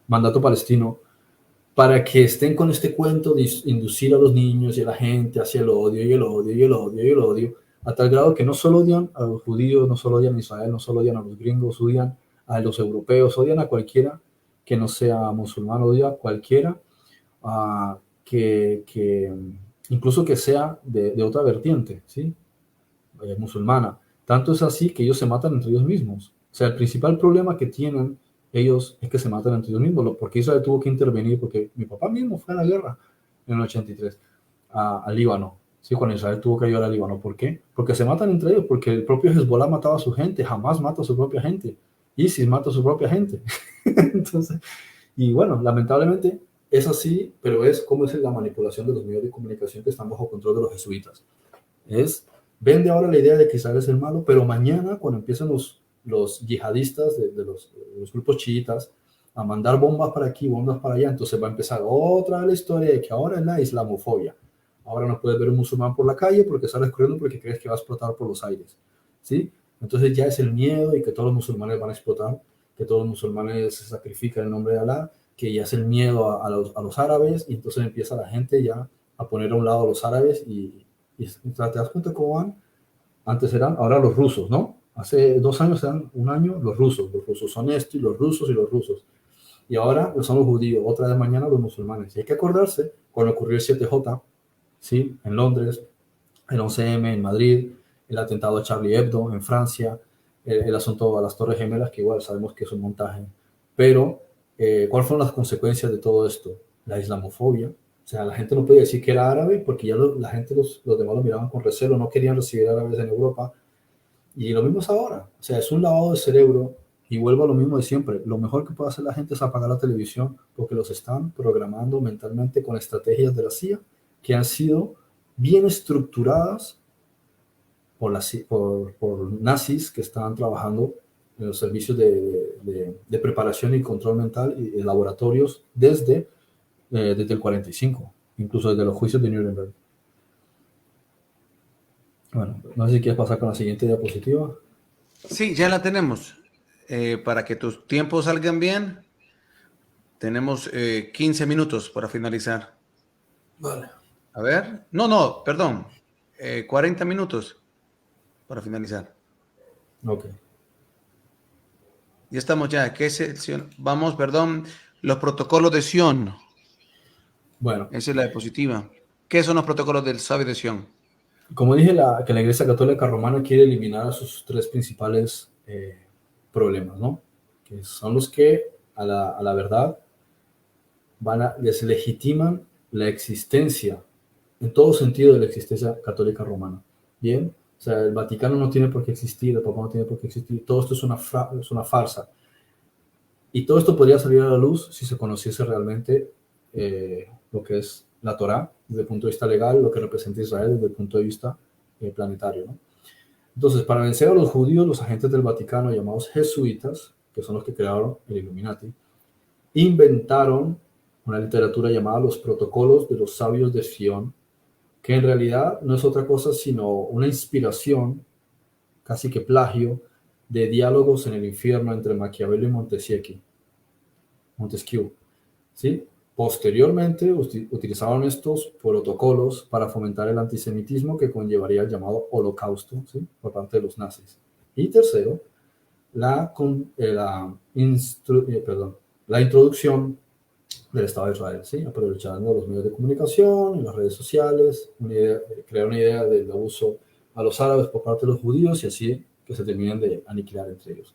mandato palestino, para que estén con este cuento de inducir a los niños y a la gente hacia el odio y el odio y el odio y el odio, a tal grado que no solo odian a los judíos, no solo odian a Israel, no solo odian a los gringos, odian a los europeos, odian a cualquiera que no sea musulmán, odian a cualquiera que incluso que sea de otra vertiente, ¿sí? Musulmana. Tanto es así que ellos se matan entre ellos mismos. O sea, el principal problema que tienen ellos es que se matan entre ellos mismos, porque Israel tuvo que intervenir, porque mi papá mismo fue a la guerra en el 83 al Líbano, ¿sí? Cuando Israel tuvo que ayudar al Líbano. ¿Por qué? Porque se matan entre ellos, porque el propio Hezbollah mataba a su gente, jamás mata a su propia gente. ISIS mata a su propia gente. Entonces, y bueno, lamentablemente es así, pero es como es la manipulación de los medios de comunicación que están bajo control de los jesuitas. Vende ahora la idea de que Israel es el malo, pero mañana cuando empiezan los yihadistas de los grupos chiitas a mandar bombas para aquí, bombas para allá, entonces va a empezar otra vez la historia de que ahora es la islamofobia. Ahora no puedes ver un musulmán por la calle porque sales corriendo porque crees que va a explotar por los aires, ¿sí? Entonces ya es el miedo y que todos los musulmanes van a explotar, que todos los musulmanes se sacrifican en nombre de Alá, que ya es el miedo a los árabes, y entonces empieza la gente ya a poner a un lado a los árabes y te das cuenta cómo van. Antes eran, ahora los rusos, ¿no? Hace 2 años eran un año los rusos son esto y los rusos. Y ahora son los judíos, otra vez mañana los musulmanes. Y hay que acordarse cuando ocurrió el 7J, ¿sí? En Londres, el 11M en Madrid, el atentado a Charlie Hebdo en Francia, el asunto a las Torres Gemelas, que igual sabemos que es un montaje. Pero, ¿cuáles fueron las consecuencias de todo esto? La islamofobia. O sea, la gente no podía decir que era árabe porque ya la gente, los demás lo miraban con recelo, no querían recibir árabes en Europa. Y lo mismo es ahora. O sea, es un lavado de cerebro. Y vuelvo a lo mismo de siempre. Lo mejor que puede hacer la gente es apagar la televisión porque los están programando mentalmente con estrategias de la CIA que han sido bien estructuradas por nazis que estaban trabajando en los servicios de preparación y control mental y en laboratorios desde el 45, incluso desde los juicios de Nuremberg. Bueno, no sé si quieres pasar con la siguiente diapositiva. Sí, ya la tenemos. Para que tus tiempos salgan bien, tenemos 15 minutos para finalizar. Vale. A ver. No, perdón. 40 minutos para finalizar. Ok. Ya estamos ya. ¿Qué es Vamos, perdón. Los protocolos de Sion. Bueno, Esa es la diapositiva. ¿Qué son los protocolos del sabio de Sion? como dije, que la Iglesia Católica Romana quiere eliminar a sus 3 principales problemas, ¿no? Que son los que a la verdad deslegitiman la existencia, en todo sentido, de la existencia católica romana. Bien, o sea, el Vaticano no tiene por qué existir, el Papa no tiene por qué existir, todo esto es una farsa. Y todo esto podría salir a la luz si se conociese realmente lo que es la Torá desde el punto de vista legal, lo que representa Israel desde el punto de vista planetario, ¿no? Entonces, para vencer a los judíos, los agentes del Vaticano llamados jesuitas, que son los que crearon el Illuminati, inventaron una literatura llamada Los Protocolos de los Sabios de Sion, que en realidad no es otra cosa sino una inspiración, casi que plagio, de diálogos en el infierno entre Maquiavelo y Montesquieu, ¿sí? Posteriormente utilizaron estos protocolos para fomentar el antisemitismo que conllevaría el llamado holocausto, ¿sí? Por parte de los nazis. Y tercero, la introducción del Estado de Israel, ¿sí? Aprovechando los medios de comunicación y las redes sociales, crear una idea del abuso a los árabes por parte de los judíos y así que se terminen de aniquilar entre ellos.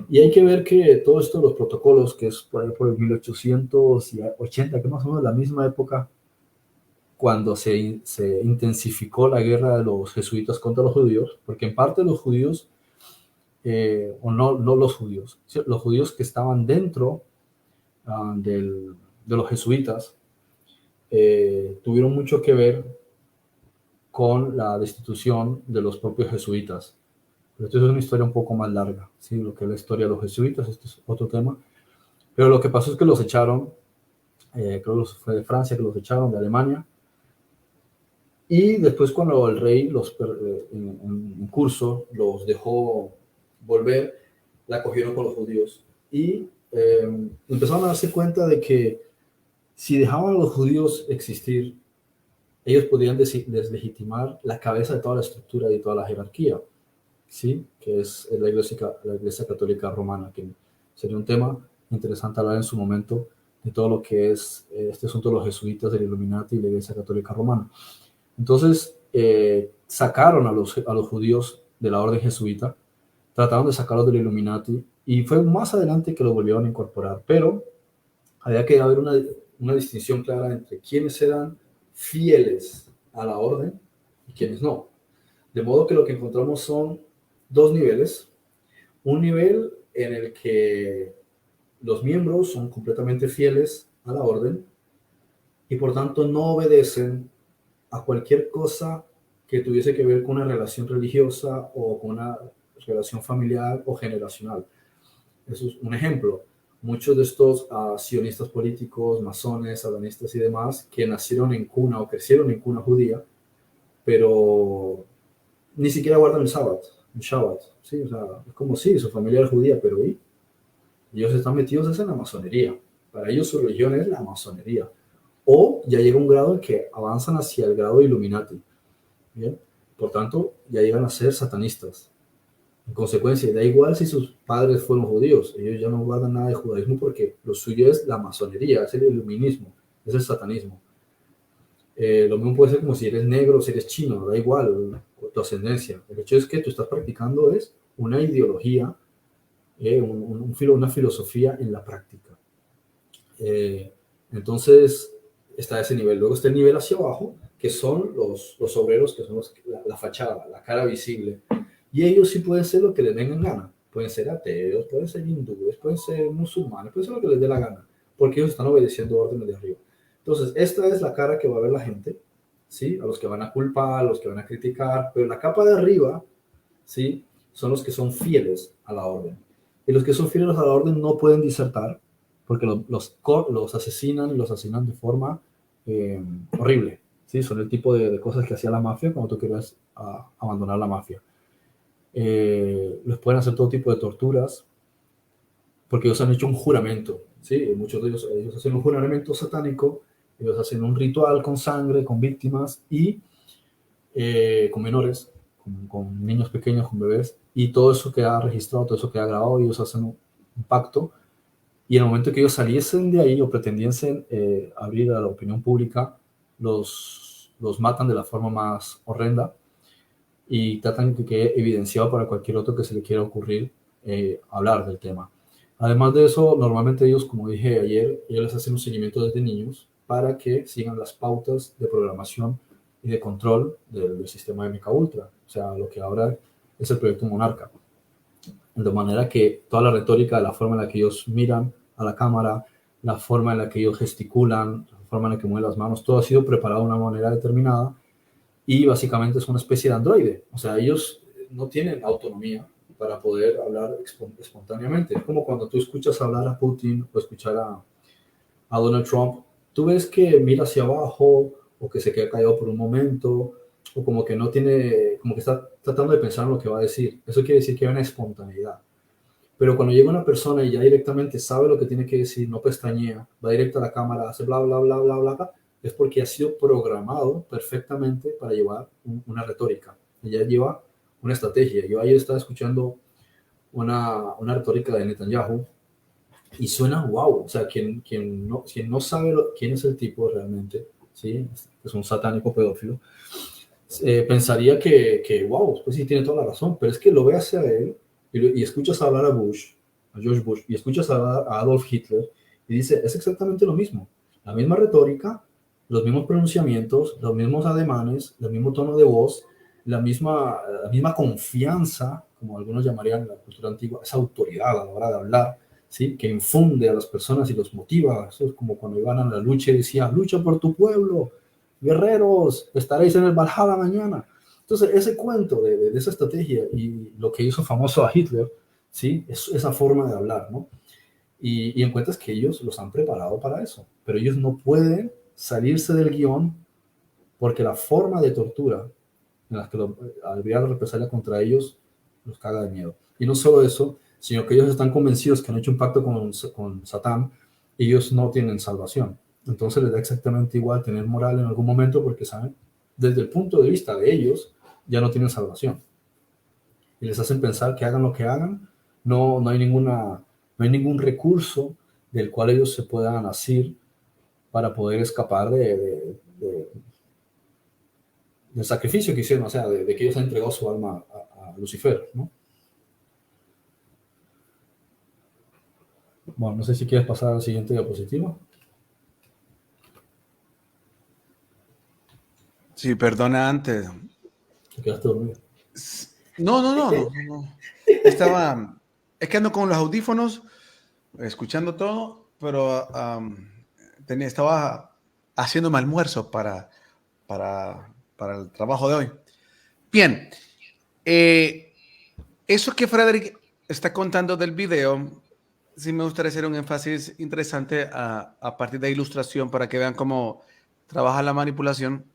Y hay que ver que todo esto, los protocolos, que es por el 1880, que más o menos la misma época cuando se intensificó la guerra de los jesuitas contra los judíos, porque en parte los judíos, o no los judíos, los judíos que estaban dentro de los jesuitas, tuvieron mucho que ver con la destitución de los propios jesuitas. Pero esto es una historia un poco más larga, ¿sí? Lo que es la historia de los jesuitas, esto es otro tema. Pero lo que pasó es que los echaron, creo que fue de Francia que los echaron, de Alemania. Y después cuando el rey en curso los dejó volver, la cogieron con los judíos. Y empezaron a darse cuenta de que si dejaban a los judíos existir, ellos podían deslegitimar la cabeza de toda la estructura y de toda la jerarquía, ¿sí? Que es la Iglesia Católica Romana, que sería un tema interesante hablar en su momento de todo lo que es este asunto de los jesuitas, del Illuminati y la Iglesia Católica Romana. Entonces, sacaron a los judíos de la orden jesuita, trataron de sacarlos del Illuminati y fue más adelante que lo volvieron a incorporar, pero había que haber una distinción clara entre quienes eran fieles a la orden y quienes no. De modo que lo que encontramos son 2 niveles. Un nivel en el que los miembros son completamente fieles a la orden y por tanto no obedecen a cualquier cosa que tuviese que ver con una relación religiosa o con una relación familiar o generacional. Eso es un ejemplo. Muchos de estos sionistas políticos, masones, satanistas y demás, que nacieron en cuna o crecieron en cuna judía, pero ni siquiera guardan el Shabbat, ¿sí? O sea, es como si su familia era judía, pero ¿y? Ellos están metidos en la masonería. Para ellos su religión es la masonería. O ya llega un grado en que avanzan hacia el grado de Illuminati. ¿Bien? Por tanto, ya llegan a ser satanistas. En consecuencia, da igual si sus padres fueron judíos, ellos ya no guardan nada de judaísmo porque lo suyo es la masonería, es el iluminismo, es el satanismo. Lo mismo puede ser como si eres negro o si eres chino, da igual tu ascendencia. El hecho es que tú estás practicando es una ideología, una filosofía en la práctica. Entonces, está ese nivel. Luego está el nivel hacia abajo, que son los obreros, que son la fachada, la cara visible. Y ellos sí pueden ser lo que les venga en gana. Pueden ser ateos, pueden ser hindúes, pueden ser musulmanes, pueden ser lo que les dé la gana, porque ellos están obedeciendo órdenes de arriba. Entonces, esta es la cara que va a ver la gente, ¿sí? A los que van a culpar, a los que van a criticar, pero la capa de arriba, ¿sí? Son los que son fieles a la orden. Y los que son fieles a la orden no pueden disertar, porque los asesinan y los asesinan de forma horrible, ¿sí? Son el tipo de cosas que hacía la mafia cuando tú querías abandonar la mafia. Les pueden hacer todo tipo de torturas, porque ellos han hecho un juramento, ¿sí? Muchos de ellos hacen un juramento satánico, ellos hacen un ritual con sangre, con víctimas y con menores, con niños pequeños, con bebés, y todo eso queda registrado, todo eso queda grabado, y ellos hacen un pacto, y en el momento que ellos saliesen de ahí o pretendiesen abrir a la opinión pública, los matan de la forma más horrenda y tratan que quede evidenciado para cualquier otro que se le quiera ocurrir hablar del tema. Además de eso, normalmente ellos, como dije ayer, ellos les hacen un seguimiento desde niños para que sigan las pautas de programación y de control del sistema de MK Ultra, o sea, lo que ahora es el proyecto Monarca. De manera que toda la retórica, la forma en la que ellos miran a la cámara, la forma en la que ellos gesticulan, la forma en la que mueven las manos, todo ha sido preparado de una manera determinada y básicamente es una especie de androide. O sea, ellos no tienen autonomía para poder hablar espontáneamente. Es como cuando tú escuchas hablar a Putin o escuchar a Donald Trump, tú ves que mira hacia abajo o que se queda callado por un momento o como que no tiene, como que está tratando de pensar en lo que va a decir. Eso quiere decir que hay una espontaneidad. Pero cuando llega una persona y ya directamente sabe lo que tiene que decir, no pestañea, va directo a la cámara, hace bla, bla, bla, bla, bla, bla, es porque ha sido programado perfectamente para llevar una retórica. Ella lleva una estrategia. Yo ayer estaba escuchando una retórica de Netanyahu y suena wow. O sea, quien no sabe quién es el tipo realmente, ¿sí? Es un satánico pedófilo, pensaría que wow, pues sí tiene toda la razón, pero es que lo ve hacia él y escuchas hablar a George Bush, y escuchas hablar a Adolf Hitler y dice, es exactamente lo mismo, la misma retórica, los mismos pronunciamientos, los mismos ademanes, el mismo tono de voz, la misma confianza, como algunos llamarían en la cultura antigua, esa autoridad a la hora de hablar, ¿sí? Que infunde a las personas y los motiva. Eso es como cuando iban a la lucha y decía, lucha por tu pueblo, guerreros, estaréis en el Valhalla mañana. Entonces, ese cuento de esa estrategia y lo que hizo famoso a Hitler, ¿sí? Es esa forma de hablar, ¿no? Y encuentras que ellos los han preparado para eso, pero ellos no pueden salirse del guión porque la forma de tortura en la que habría la represalia contra ellos los caga de miedo. Y no solo eso, sino que ellos están convencidos que han hecho un pacto con Satán y ellos no tienen salvación. Entonces les da exactamente igual tener moral en algún momento porque saben, desde el punto de vista de ellos, ya no tienen salvación. Y les hacen pensar que hagan lo que hagan, no hay ningún recurso del cual ellos se puedan asir para poder escapar del sacrificio que hicieron, o sea, de que ellos han entregado su alma a Lucifer, ¿no? Bueno, no sé si quieres pasar al siguiente diapositiva. Sí, perdona antes. Te quedaste dormido. No. Estaba Es que ando con los audífonos, escuchando todo, pero estaba haciendo mi almuerzo para el trabajo de hoy. Bien, eh, eso que Frederick está contando del video, sí me gustaría hacer un énfasis interesante a partir de ilustración para que vean cómo trabaja la manipulación.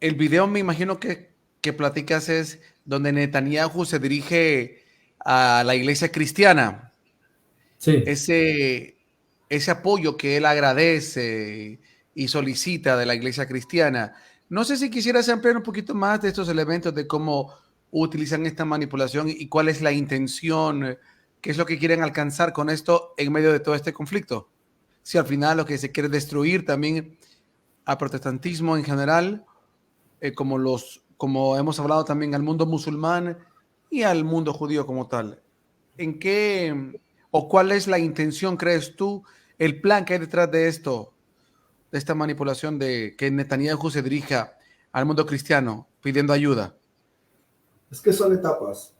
El video me imagino que platicas es donde Netanyahu se dirige a la iglesia cristiana. Sí, Ese apoyo que él agradece y solicita de la iglesia cristiana. No sé si quisieras ampliar un poquito más de estos elementos, de cómo utilizan esta manipulación y cuál es la intención, qué es lo que quieren alcanzar con esto en medio de todo este conflicto. Si al final lo que se quiere destruir también al protestantismo en general, como hemos hablado también al mundo musulmán y al mundo judío como tal. ¿En qué o cuál es la intención, crees tú, el plan que hay detrás de esto, de esta manipulación de que Netanyahu se dirija al mundo cristiano pidiendo ayuda? es que son etapas.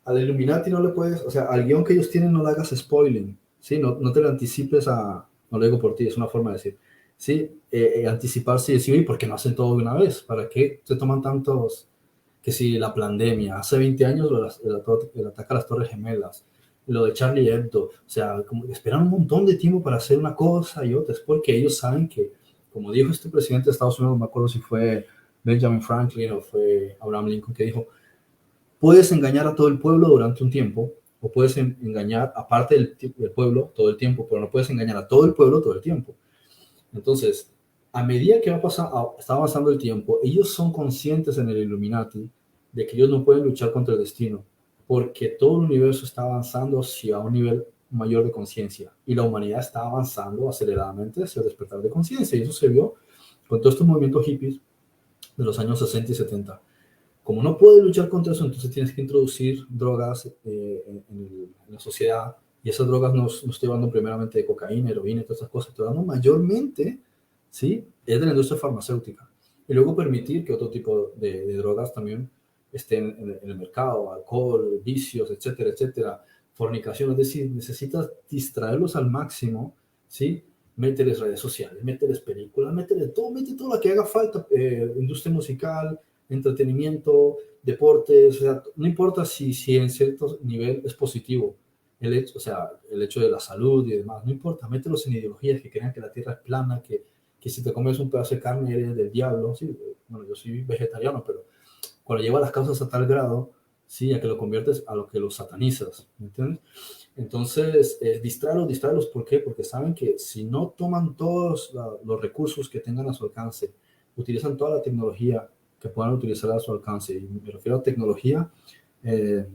Al Illuminati no le puedes, o sea, al guión que ellos tienen no le hagas spoiling, ¿sí? No, no te lo anticipes no lo digo por ti, es una forma de decir, ¿sí? Anticiparse y decir, ¿por qué no hacen todo de una vez? ¿Para qué se toman tantos, que si la pandemia, hace 20 años el ataque a las Torres Gemelas, lo de Charlie Hebdo, o sea, como esperan un montón de tiempo para hacer una cosa y otra, es porque ellos saben que, como dijo este presidente de Estados Unidos, no me acuerdo si fue Benjamin Franklin o fue Abraham Lincoln, que dijo, puedes engañar a todo el pueblo durante un tiempo, o puedes engañar aparte del pueblo todo el tiempo, pero no puedes engañar a todo el pueblo todo el tiempo. Entonces, a medida que está avanzando el tiempo, ellos son conscientes en el Illuminati de que ellos no pueden luchar contra el destino, porque todo el universo está avanzando hacia un nivel mayor de conciencia, y la humanidad está avanzando aceleradamente hacia el despertar de conciencia, y eso se vio con todos estos movimientos hippies de los años 60 y 70. Como no puedes luchar contra eso, entonces tienes que introducir drogas en la sociedad. Y esas drogas no estoy hablando primeramente de cocaína, heroína y todas esas cosas. Estoy hablando mayormente, ¿sí? Es de la industria farmacéutica. Y luego permitir que otro tipo de drogas también estén en el mercado. Alcohol, vicios, etcétera, etcétera. Fornicación. Es decir, necesitas distraerlos al máximo, ¿sí? Mételes redes sociales, mételes películas, métele todo lo que haga falta. Industria musical, entretenimiento, deportes, o sea, no importa si en cierto nivel es positivo o sea, el hecho de la salud y demás, no importa, mételos en ideologías que crean que la tierra es plana, que si te comes un pedazo de carne eres del diablo, sí, bueno, yo soy vegetariano, pero cuando lleva las causas a tal grado, sí, a que lo conviertes a lo que los satanizas, ¿me entiendes? Entonces, distraerlos, ¿por qué? Porque saben que si no toman todos los recursos que tengan a su alcance, utilizan toda la tecnología que puedan utilizar a su alcance. Y me refiero a tecnología, eh,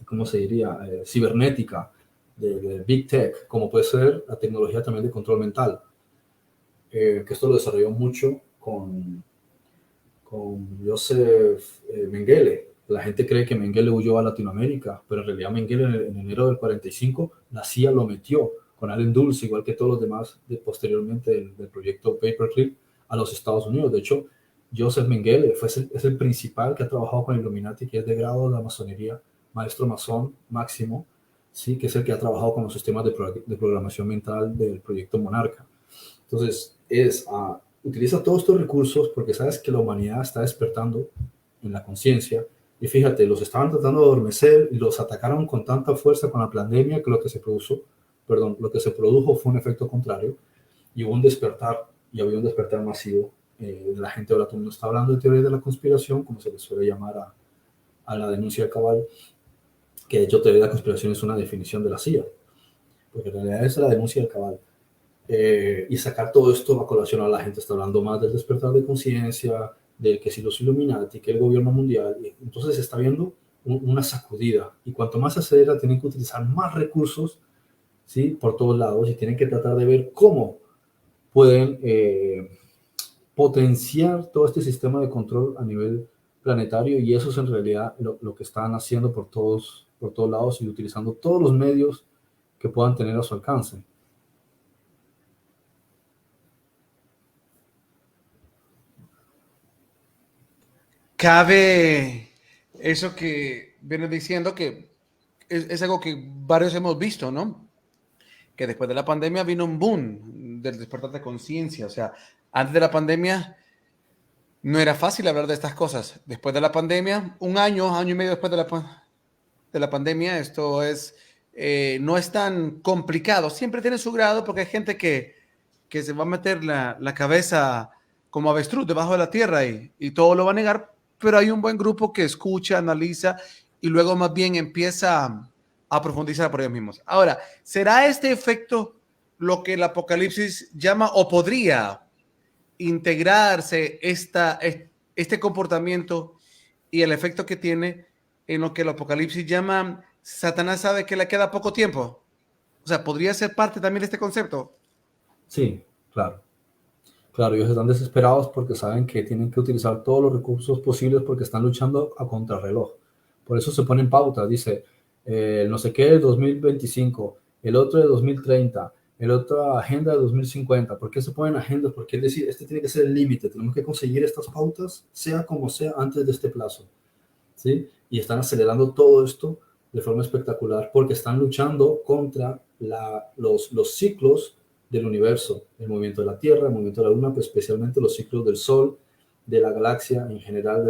¿cómo se diría? Cibernética, de Big Tech, como puede ser la tecnología también de control mental, que esto lo desarrolló mucho con Joseph Mengele. La gente cree que Mengele huyó a Latinoamérica, pero en realidad Mengele en enero del 45 la CIA lo metió con Allen Dulles, igual que todos los demás posteriormente del proyecto Paperclip, a los Estados Unidos. De hecho, Joseph Mengele es el principal que ha trabajado con Illuminati, que es de grado de la masonería, maestro masón máximo, sí, que es el que ha trabajado con los sistemas de programación mental del proyecto Monarca. Entonces, utiliza todos estos recursos porque sabes que la humanidad está despertando en la conciencia. Y fíjate, los estaban tratando de adormecer y los atacaron con tanta fuerza con la pandemia que lo que se produjo fue un efecto contrario y hubo un despertar, y había un despertar masivo de la gente. Ahora todo el mundo está hablando de teoría de la conspiración, como se le suele llamar a la denuncia de cabal, que de hecho teoría de la conspiración es una definición de la CIA, porque en realidad es la denuncia del cabal. Y sacar todo esto a colación. A la gente está hablando más del despertar de conciencia, de que si los Illuminati, que el gobierno mundial, entonces se está viendo una sacudida, y cuanto más se acelera tienen que utilizar más recursos, ¿sí? Por todos lados, y tienen que tratar de ver cómo pueden potenciar todo este sistema de control a nivel planetario, y eso es en realidad lo que están haciendo por todos lados y utilizando todos los medios que puedan tener a su alcance. Cabe eso que viene diciendo que es algo que varios hemos visto, ¿no? Que después de la pandemia vino un boom del despertar de conciencia. O sea, antes de la pandemia no era fácil hablar de estas cosas. Después de la pandemia, un año, año y medio después de la pandemia, esto es, no es tan complicado. Siempre tiene su grado porque hay gente que se va a meter la cabeza como avestruz debajo de la tierra y todo lo va a negar, pero hay un buen grupo que escucha, analiza y luego más bien empieza a profundizar por ellos mismos. Ahora, ¿será este efecto lo que el Apocalipsis llama o podría integrarse este comportamiento y el efecto que tiene en lo que el Apocalipsis llama Satanás sabe que le queda poco tiempo? O sea, ¿podría ser parte también de este concepto? Sí, claro. Claro, ellos están desesperados porque saben que tienen que utilizar todos los recursos posibles porque están luchando a contrarreloj. Por eso se ponen pautas, dice, el no sé qué de 2025, el otro de 2030, el otro agenda de 2050. ¿Por qué se ponen agendas? Porque es decir, este tiene que ser el límite, tenemos que conseguir estas pautas, sea como sea, antes de este plazo, ¿sí? Y están acelerando todo esto de forma espectacular porque están luchando contra los ciclos del universo, el movimiento de la Tierra, el movimiento de la Luna, pues especialmente los ciclos del Sol, de la galaxia en general,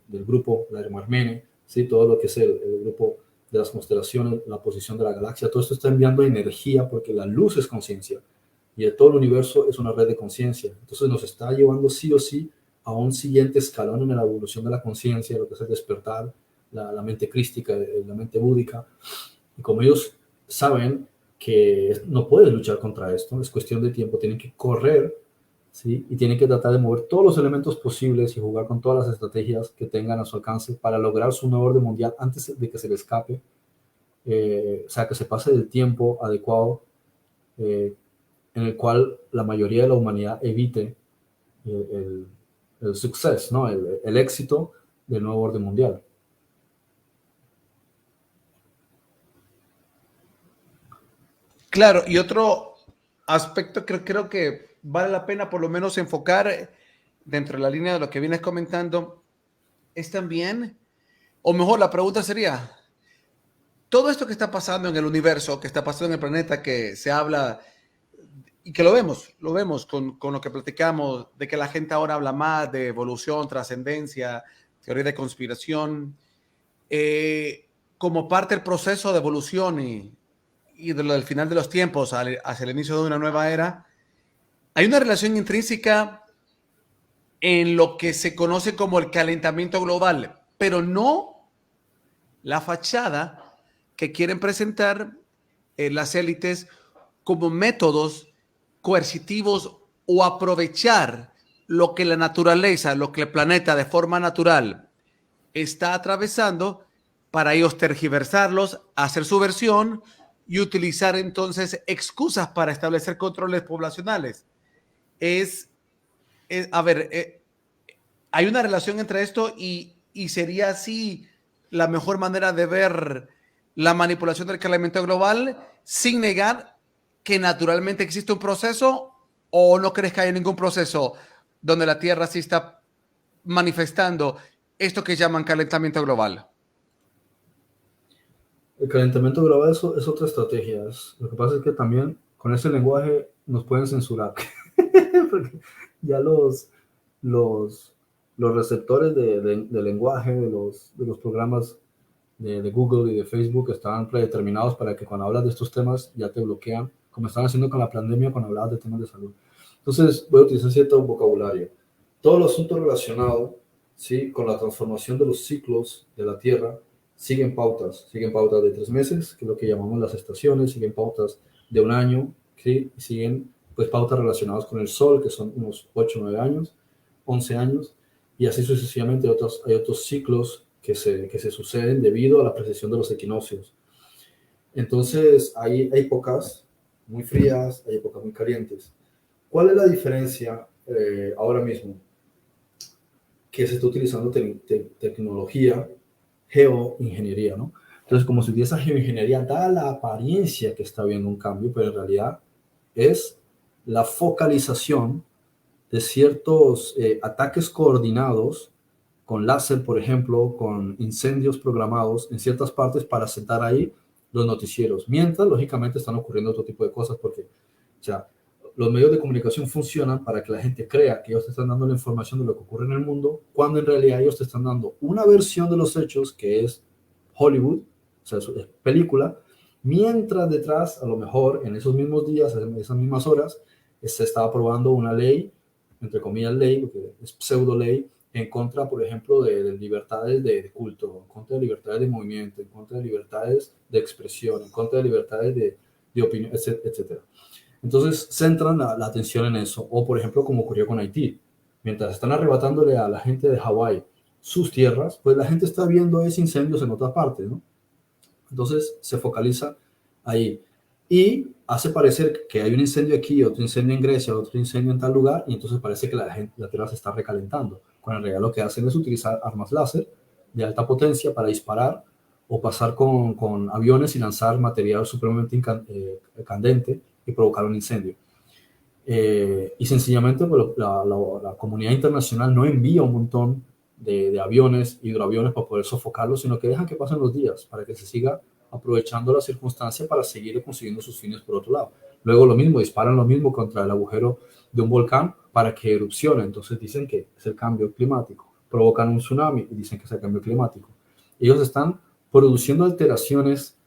del grupo, la Hermármene, ¿sí? Todo lo que es el grupo de las constelaciones, la posición de la galaxia, todo esto está enviando energía porque la luz es conciencia y todo el universo es una red de conciencia. Entonces nos está llevando sí o sí a un siguiente escalón en la evolución de la conciencia, lo que es el despertar, la mente crística, la mente búdica. Y como ellos saben que no pueden luchar contra esto, es cuestión de tiempo, tienen que correr, ¿sí? Y tienen que tratar de mover todos los elementos posibles y jugar con todas las estrategias que tengan a su alcance para lograr su nuevo orden mundial antes de que se le escape, o sea, que se pase del tiempo adecuado eh, en el cual la mayoría de la humanidad evite el suceso, ¿no? El éxito del nuevo orden mundial. Claro, y otro aspecto que creo que vale la pena por lo menos enfocar dentro de la línea de lo que vienes comentando es también, o mejor la pregunta sería, todo esto que está pasando en el universo, que está pasando en el planeta, que se habla y que lo vemos con lo que platicamos, de que la gente ahora habla más de evolución, trascendencia, teoría de conspiración, como parte del proceso de evolución y de lo del final de los tiempos hacia el inicio de una nueva era, hay una relación intrínseca en lo que se conoce como el calentamiento global, pero no la fachada que quieren presentar las élites como métodos coercitivos o aprovechar lo que la naturaleza, lo que el planeta de forma natural está atravesando para ellos tergiversarlos, hacer su versión y utilizar entonces excusas para establecer controles poblacionales. Es, a ver, hay una relación entre esto y sería así la mejor manera de ver la manipulación del calentamiento global sin negar que naturalmente existe un proceso o no crees que haya ningún proceso donde la Tierra sí está manifestando esto que llaman calentamiento global. El calentamiento global es otra estrategia. Lo que pasa es que también con ese lenguaje nos pueden censurar. Porque ya los receptores de lenguaje de los programas de Google y de Facebook están predeterminados para que cuando hablas de estos temas ya te bloquean, como están haciendo con la pandemia cuando hablabas de temas de salud. Entonces voy a utilizar cierto vocabulario. Todo el asunto relacionado, ¿sí?, con la transformación de los ciclos de la Tierra siguen pautas de 3 meses, que es lo que llamamos las estaciones, siguen pautas de un año, ¿sí? Y siguen pues pautas relacionadas con el Sol, que son unos 8 o 9 años, 11 años, y así sucesivamente hay otros ciclos que se suceden debido a la precesión de los equinoccios. Entonces hay épocas muy frías, hay épocas muy calientes. ¿Cuál es la diferencia ahora mismo? Que se está utilizando tecnología, geoingeniería, ¿no? Entonces, como si esa geoingeniería da la apariencia que está habiendo un cambio, pero en realidad es la focalización de ciertos ataques coordinados con láser, por ejemplo, con incendios programados en ciertas partes para sentar ahí los noticieros, mientras lógicamente están ocurriendo otro tipo de cosas porque, o sea, los medios de comunicación funcionan para que la gente crea que ellos te están dando la información de lo que ocurre en el mundo, cuando en realidad ellos te están dando una versión de los hechos que es Hollywood, o sea, es película, mientras detrás, a lo mejor en esos mismos días, en esas mismas horas, se está aprobando una ley, entre comillas ley, porque es pseudo ley, en contra, por ejemplo, de libertades de culto, en contra de libertades de movimiento, en contra de libertades de expresión, en contra de libertades de opinión, etc. Entonces, centran la atención en eso. O, por ejemplo, como ocurrió con Haití. Mientras están arrebatándole a la gente de Hawái sus tierras, pues la gente está viendo esos incendios en otras partes, ¿no? Entonces, se focaliza ahí. Y hace parecer que hay un incendio aquí, otro incendio en Grecia, otro incendio en tal lugar, y entonces parece que la tierra se está recalentando. Cuando en realidad lo que hacen es utilizar armas láser de alta potencia para disparar o pasar con aviones y lanzar material supremamente candente y provocar un incendio. Y sencillamente pues, la comunidad internacional no envía un montón de aviones, hidroaviones para poder sofocarlos, sino que dejan que pasen los días para que se siga aprovechando la circunstancia para seguir consiguiendo sus fines por otro lado. Luego lo mismo, disparan lo mismo contra el agujero de un volcán para que erupcione. Entonces dicen que es el cambio climático. Provocan un tsunami y dicen que es el cambio climático. Ellos están produciendo alteraciones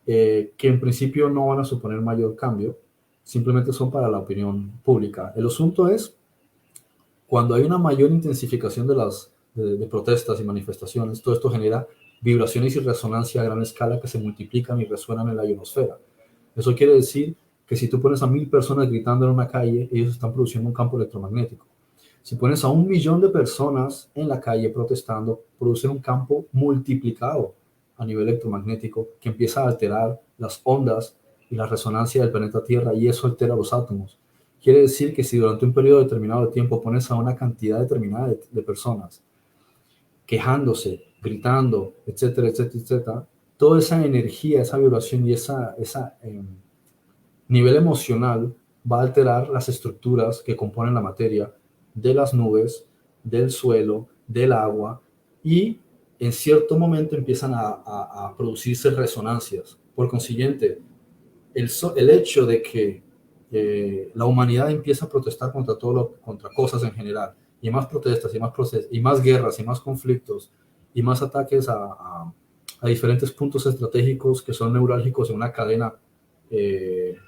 que en principio no van a suponer mayor cambio, simplemente son para la opinión pública. El asunto es cuando hay una mayor intensificación de protestas y manifestaciones, todo esto genera vibraciones y resonancia a gran escala que se multiplican y resuenan en la ionosfera. Eso quiere decir que si tú pones a 1000 personas gritando en una calle, ellos están produciendo un campo electromagnético. Si pones a 1 millón de personas en la calle protestando, producen un campo multiplicado a nivel electromagnético que empieza a alterar las ondas y la resonancia del planeta Tierra, y eso altera los átomos. Quiere decir que si durante un periodo determinado de tiempo pones a una cantidad determinada de personas quejándose, gritando, etcétera, etcétera, etcétera, toda esa energía, esa vibración y ese nivel emocional va a alterar las estructuras que componen la materia de las nubes, del suelo, del agua, y en cierto momento empiezan a producirse resonancias. Por consiguiente, el hecho de que la humanidad empieza a protestar contra cosas en general, y más protestas, y más guerras, y más conflictos, y más ataques a diferentes puntos estratégicos que son neurálgicos en una cadena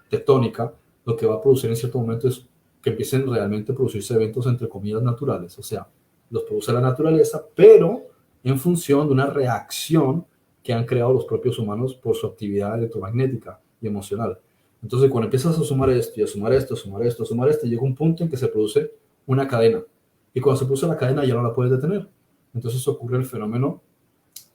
tectónica, lo que va a producir en cierto momento es que empiecen realmente a producirse eventos entre comillas naturales, o sea, los produce la naturaleza, pero en función de una reacción que han creado los propios humanos por su actividad electromagnética y emocional. Entonces, cuando empiezas a sumar esto, y a sumar esto, a sumar esto, a sumar esto, llega un punto en que se produce una cadena. Y cuando se produce la cadena ya no la puedes detener. Entonces ocurre el fenómeno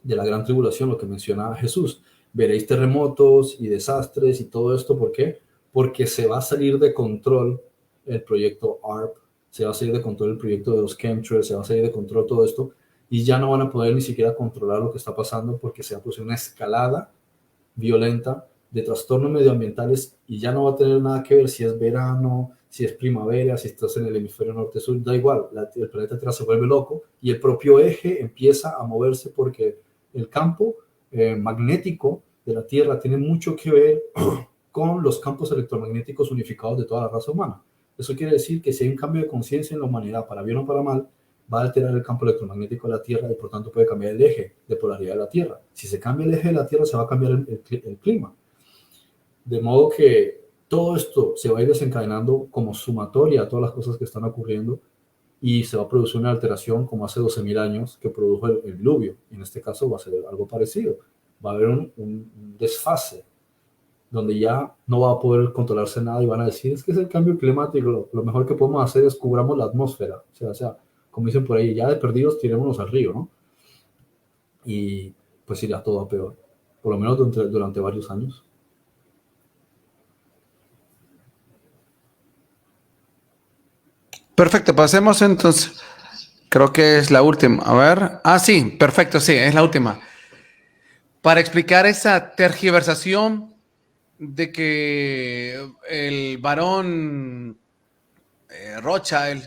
de la gran tribulación, lo que menciona Jesús. Veréis terremotos y desastres y todo esto. ¿Por qué? Porque se va a salir de control el proyecto ARP, se va a salir de control el proyecto de los chemtrails, se va a salir de control todo esto, y ya no van a poder ni siquiera controlar lo que está pasando porque se va a producir una escalada violenta de trastornos medioambientales, y ya no va a tener nada que ver si es verano, si es primavera, si estás en el hemisferio norte-sur, da igual, el planeta Tierra se vuelve loco y el propio eje empieza a moverse porque el campo magnético de la Tierra tiene mucho que ver con los campos electromagnéticos unificados de toda la raza humana. Eso quiere decir que si hay un cambio de conciencia en la humanidad, para bien o para mal, va a alterar el campo electromagnético de la Tierra y por tanto puede cambiar el eje de polaridad de la Tierra. Si se cambia el eje de la Tierra, se va a cambiar el clima. De modo que todo esto se va a ir desencadenando como sumatoria a todas las cosas que están ocurriendo, y se va a producir una alteración como hace 12.000 años que produjo el diluvio. En este caso va a ser algo parecido. Va a haber un desfase donde ya no va a poder controlarse nada y van a decir, es que es el cambio climático, lo mejor que podemos hacer es cubramos la atmósfera. O sea, como dicen por ahí, ya de perdidos tirémonos al río, ¿no? Y pues irá todo a peor, por lo menos durante varios años. Perfecto, pasemos entonces. Creo que es la última. A ver. Ah, sí, perfecto, sí, es la última. Para explicar esa tergiversación de que el varón Rothschild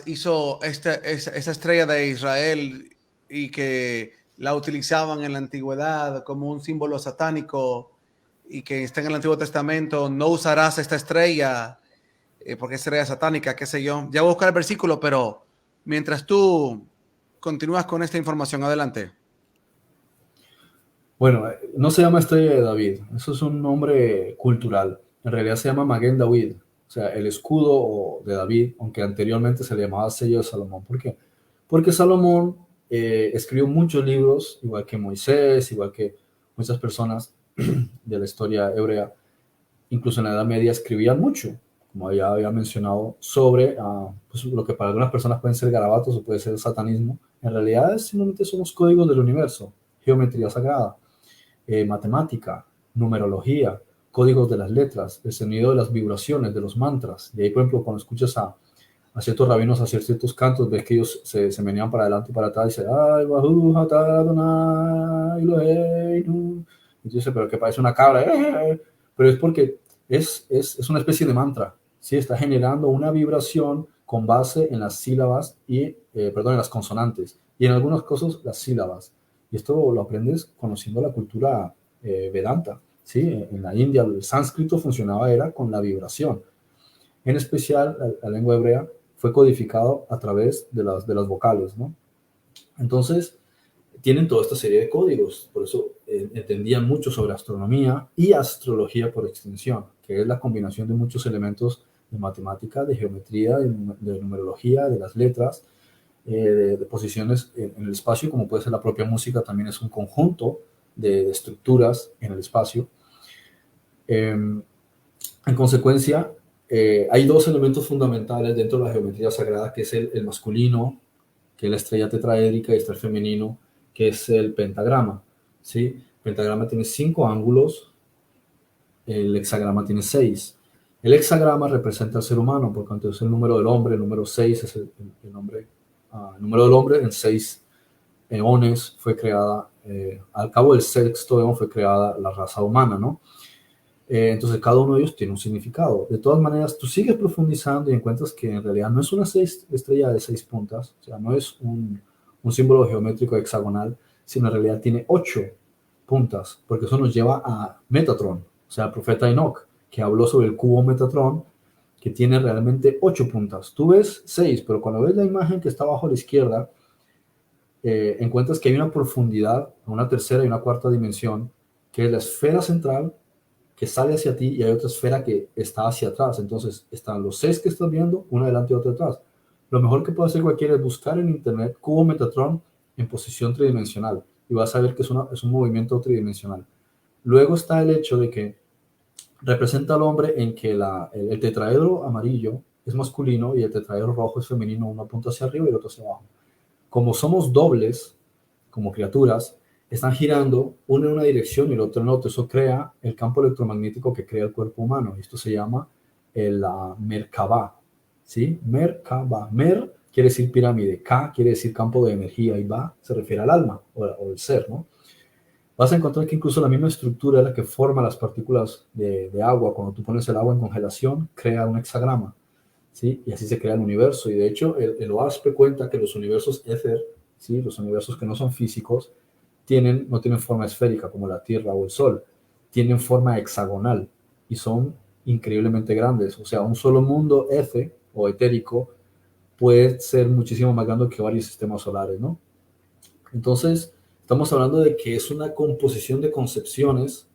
hizo esa estrella de Israel y que la utilizaban en la antigüedad como un símbolo satánico y que está en el Antiguo Testamento, no usarás esta estrella porque es estrella satánica, qué sé yo. Ya voy a buscar el versículo, pero mientras tú continúas con esta información, adelante. Bueno, no se llama Estrella de David, eso es un nombre cultural. En realidad se llama Maguen David, o sea, el escudo de David, aunque anteriormente se le llamaba Sello de Salomón. ¿Por qué? Porque Salomón escribió muchos libros, igual que Moisés, igual que muchas personas de la historia hebrea, incluso en la Edad Media escribían mucho, como ya había mencionado, sobre pues, lo que para algunas personas pueden ser garabatos o puede ser satanismo. En realidad simplemente son los códigos del universo, geometría sagrada, matemática, numerología, códigos de las letras, el sonido de las vibraciones, de los mantras. Y ahí, por ejemplo, cuando escuchas a ciertos rabinos hacer ciertos cantos, ves que ellos se menean para adelante y para atrás y dicen, ay, Bajú, Adonai, Eloheinu. Y tú dices, pero que parece una cabra. Pero es porque es una especie de mantra, ¿sí? Está generando una vibración con base en las sílabas en las consonantes y en algunos casos las sílabas. Y esto lo aprendes conociendo la cultura Vedanta, ¿sí? En la India el sánscrito funcionaba era con la vibración. En especial la lengua hebrea fue codificado a través de las vocales, ¿no? Entonces tienen toda esta serie de códigos, por eso entendían mucho sobre astronomía y astrología por extensión, que es la combinación de muchos elementos de matemática, de geometría, de numerología, de las letras, de posiciones en el espacio, como puede ser la propia música, también es un conjunto de estructuras en el espacio. En consecuencia, hay dos elementos fundamentales dentro de la geometría sagrada, que es el masculino, que es la estrella tetraédrica, y está el femenino, que es el pentagrama, ¿sí? El pentagrama tiene 5 ángulos, el hexagrama tiene 6. El hexagrama representa al ser humano, porque entonces el número del hombre, el número 6 es el número del hombre. En 6 eones fue creada, al cabo del sexto eón fue creada la raza humana, ¿no? Entonces cada uno de ellos tiene un significado. De todas maneras, tú sigues profundizando y encuentras que en realidad no es una estrella de 6 puntas, o sea, no es un símbolo geométrico hexagonal, sino en realidad tiene 8 puntas, porque eso nos lleva a Metatron, o sea, el profeta Enoch, que habló sobre el cubo Metatron, que tiene realmente 8 puntas. Tú ves 6, pero cuando ves la imagen que está abajo a la izquierda, encuentras que hay una profundidad, una tercera y una cuarta dimensión, que es la esfera central, que sale hacia ti, y hay otra esfera que está hacia atrás. Entonces están los 6 que estás viendo, uno adelante y otro atrás. Lo mejor que puede hacer cualquiera es buscar en internet cubo Metatron en posición tridimensional y vas a ver que es un movimiento tridimensional. Luego está el hecho de que representa al hombre en que el tetraedro amarillo es masculino y el tetraedro rojo es femenino, uno apunta hacia arriba y el otro hacia abajo. Como somos dobles, como criaturas, están girando uno en una dirección y el otro en otra. Eso crea el campo electromagnético que crea el cuerpo humano. Esto se llama la Merkabah, ¿sí? Merkabah. Mer quiere decir pirámide, Ka quiere decir campo de energía y Ba se refiere al alma o el ser, ¿no? Vas a encontrar que incluso la misma estructura es la que forma las partículas de agua. Cuando tú pones el agua en congelación, crea un hexagrama, ¿sí? Y así se crea el universo. Y de hecho, el OASP cuenta que los universos éter, ¿sí? Los universos que no son físicos, no tienen forma esférica como la Tierra o el Sol, tienen forma hexagonal y son increíblemente grandes. O sea, un solo mundo éter o etérico puede ser muchísimo más grande que varios sistemas solares, ¿no? Entonces, estamos hablando de que es una composición de concepciones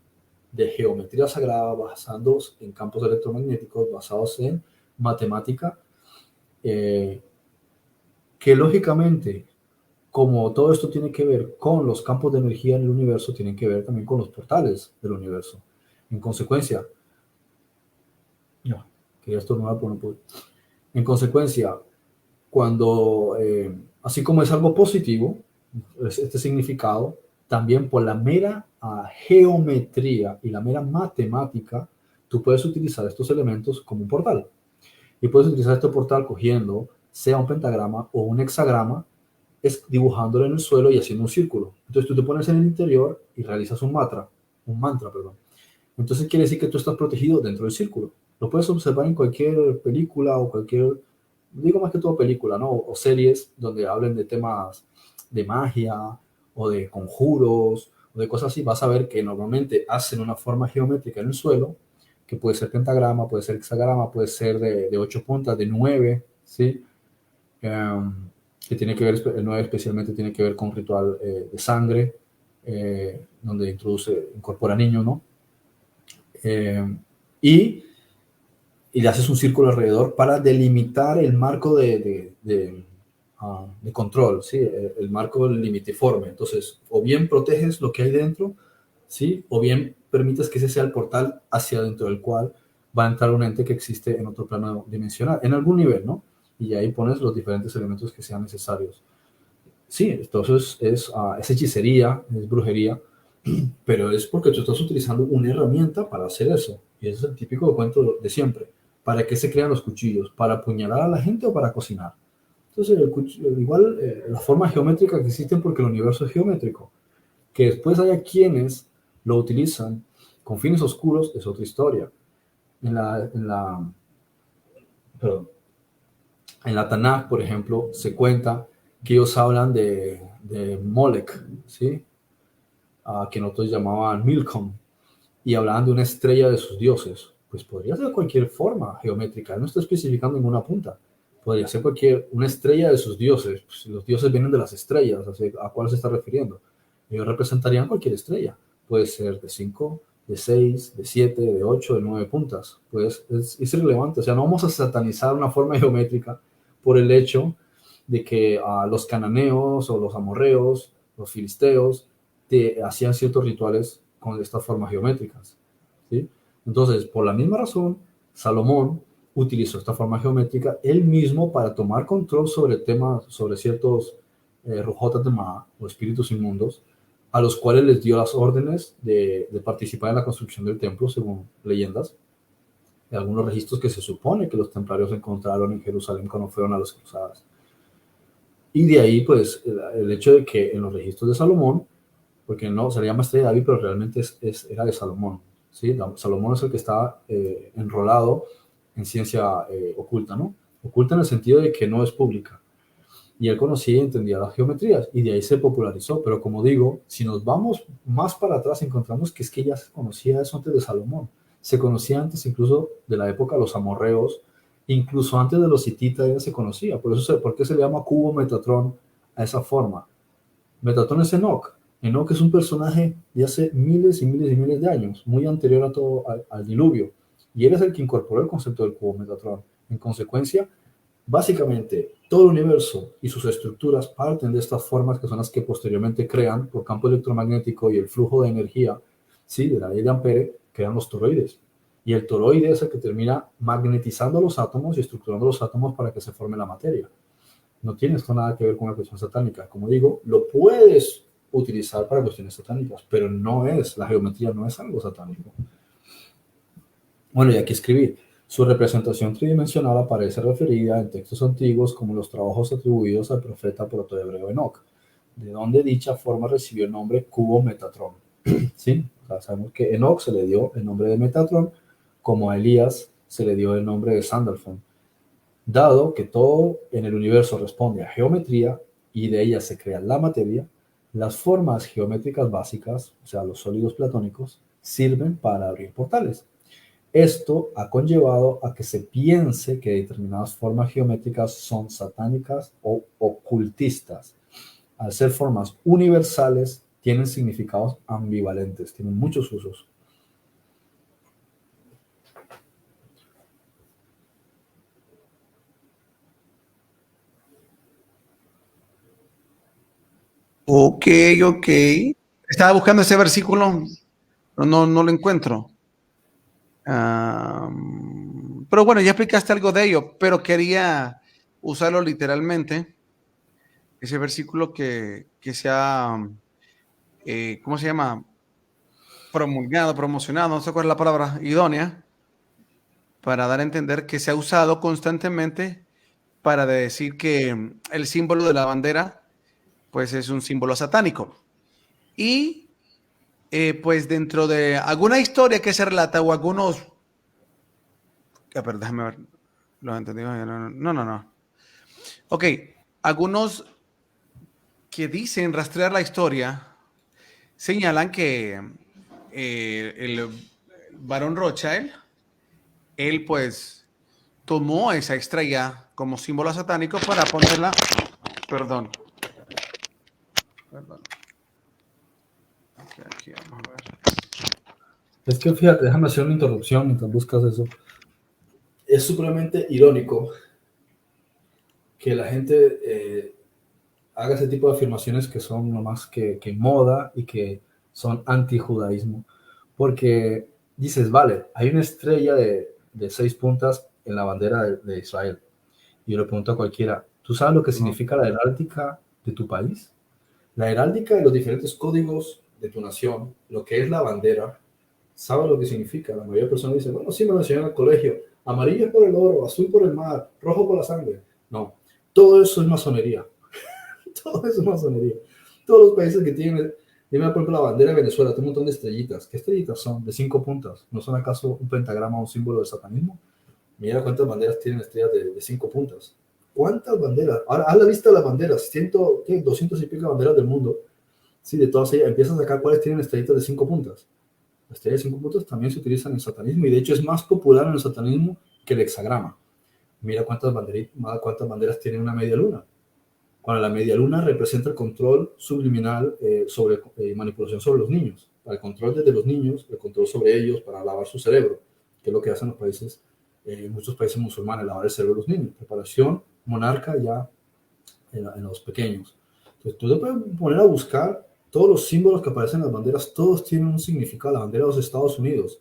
de geometría sagrada basados en campos electromagnéticos, basados en matemática, que lógicamente, como todo esto tiene que ver con los campos de energía en el universo, tienen que ver también con los portales del universo. En consecuencia, quería estornudar, pero no pude. En consecuencia, cuando, así como es algo positivo, este significado, también por la mera geometría y la mera matemática, tú puedes utilizar estos elementos como un portal. Y puedes utilizar este portal cogiendo, sea un pentagrama o un hexagrama, dibujándolo en el suelo y haciendo un círculo. Entonces tú te pones en el interior y realizas un mantra. Entonces quiere decir que tú estás protegido dentro del círculo. Lo puedes observar en cualquier película o cualquier digo más que todo película, ¿no? O series donde hablen de temas de magia o de conjuros o de cosas así, vas a ver que normalmente hacen una forma geométrica en el suelo, que puede ser pentagrama, puede ser hexagrama, puede ser de 8 puntas, de 9, ¿sí? Que tiene que ver, el 9 especialmente tiene que ver con un ritual de sangre, donde incorpora niños, ¿no? Eh, y, y le haces un círculo alrededor para delimitar el marco de control, ¿sí? El marco limitiforme. Entonces, o bien proteges lo que hay dentro, ¿sí? O bien permites que ese sea el portal hacia dentro del cual va a entrar un ente que existe en otro plano dimensional, en algún nivel, ¿no? Y ahí pones los diferentes elementos que sean necesarios. Sí, entonces es hechicería, es brujería, pero es porque tú estás utilizando una herramienta para hacer eso. Y ese es el típico cuento de siempre. ¿Para qué se crean los cuchillos? ¿Para apuñalar a la gente o para cocinar? Entonces, igual las formas geométricas que existen porque el universo es geométrico. Que después haya quienes lo utilizan con fines oscuros es otra historia. Perdón, en la Tanakh, por ejemplo, se cuenta que ellos hablan de Molech, ¿sí? Que nosotros llamaban Milcom, y hablaban de una estrella de sus dioses. Pues podría ser cualquier forma geométrica, no está especificando ninguna punta. Podría ser una estrella de sus dioses. Pues, los dioses vienen de las estrellas, ¿a cuál se está refiriendo? Ellos representarían cualquier estrella. Puede ser de 5, de 6, de 7, de 8, de 9 puntas. Pues es irrelevante. O sea, no vamos a satanizar una forma geométrica por el hecho de que los cananeos o los amorreos, los filisteos, hacían ciertos rituales con estas formas geométricas, ¿sí? Entonces, por la misma razón, Salomón utilizó esta forma geométrica él mismo para tomar control sobre temas, sobre ciertos rujotas de Ma o espíritus inmundos, a los cuales les dio las órdenes de participar en la construcción del templo, según leyendas, de algunos registros que se supone que los templarios encontraron en Jerusalén cuando fueron a las cruzadas. Y de ahí, pues, el hecho de que en los registros de Salomón, porque no se le llama estrella de David, pero realmente era de Salomón, ¿sí? Salomón es el que está enrolado en ciencia oculta, ¿no? Oculta en el sentido de que no es pública. Y él conocía y entendía las geometrías, y de ahí se popularizó. Pero como digo, si nos vamos más para atrás, encontramos que es que ya se conocía eso antes de Salomón. Se conocía antes incluso de la época de los amorreos, incluso antes de los hititas ya se conocía. ¿Por qué se le llama cubo Metatron a esa forma? Metatron es Enoch. Enoch es un personaje de hace miles y miles y miles de años, muy anterior a todo al diluvio. Y él es el que incorporó el concepto del cubo Metatron. En consecuencia, básicamente, todo el universo y sus estructuras parten de estas formas que son las que posteriormente crean, por campo electromagnético y el flujo de energía, ¿sí? De la ley de Ampere, crean los toroides. Y el toroide es el que termina magnetizando los átomos y estructurando los átomos para que se forme la materia. No tiene esto nada que ver con una cuestión satánica. Como digo, lo puedes utilizar para cuestiones satánicas, pero la geometría no es algo satánico. Bueno, y aquí escribí. Su representación tridimensional aparece referida en textos antiguos como los trabajos atribuidos al profeta protohebreo Enoch, de donde dicha forma recibió el nombre cubo Metatron. ¿Sí? O sea, sabemos que a Enoch se le dio el nombre de Metatron, como a Elías se le dio el nombre de Sandalphon. Dado que todo en el universo responde a geometría y de ella se crea la materia, las formas geométricas básicas, o sea, los sólidos platónicos, sirven para abrir portales. Esto ha conllevado a que se piense que determinadas formas geométricas son satánicas o ocultistas. Al ser formas universales, tienen significados ambivalentes, tienen muchos usos. Ok, ok. Estaba buscando ese versículo, pero no lo encuentro. Pero bueno, ya explicaste algo de ello, pero quería usarlo literalmente. Ese versículo que se ha, ¿cómo se llama? Promulgado, promocionado, no sé cuál es la palabra idónea, para dar a entender que se ha usado constantemente para decir que el símbolo de la bandera, pues es un símbolo satánico. Y pues dentro de alguna historia que se relata o algunos... Pero déjame ver, lo entendí. No. Ok, algunos que dicen rastrear la historia señalan que el barón Rothschild, él pues tomó esa estrella como símbolo satánico para ponerla, perdón. Aquí, vamos a ver. Es que fíjate, déjame hacer una interrupción mientras buscas eso. Es supremamente irónico que la gente haga ese tipo de afirmaciones que son nomás que moda y que son anti-judaísmo. Porque dices, vale, hay una estrella de 6 puntas en la bandera de Israel. Y yo le pregunto a cualquiera, ¿tú sabes lo que No. significa la heráldica de tu país? La heráldica de los diferentes códigos de tu nación, lo que es la bandera, ¿sabes lo que significa? La mayoría de personas dicen, bueno, sí me lo enseñaron en el colegio, amarillo es por el oro, azul por el mar, rojo por la sangre. No, todo eso es masonería. Todo eso es masonería. Todos los países que tienen, dime por ejemplo la bandera de Venezuela, tiene un montón de estrellitas. ¿Qué estrellitas son? De 5 puntas. ¿No son acaso un pentagrama o un símbolo de satanismo? Mira cuántas banderas tienen estrellas de 5 puntas. ¿Cuántas banderas? Ahora, haz la lista de las banderas. 200 y pico banderas del mundo. Sí, de todas ellas. Empiezas a sacar cuáles tienen estrellitas de 5 puntas. Las estrellas de 5 puntas también se utilizan en el satanismo y de hecho es más popular en el satanismo que el hexagrama. Mira cuántas banderas tiene una media luna. Cuando la media luna representa el control subliminal sobre manipulación sobre los niños, para el control desde los niños, el control sobre ellos para lavar su cerebro, que es lo que hacen los países, muchos países musulmanes, lavar el cerebro de los niños, preparación monarca ya en los pequeños. Entonces tú te puedes poner a buscar todos los símbolos que aparecen en las banderas, todos tienen un significado. La bandera de los Estados Unidos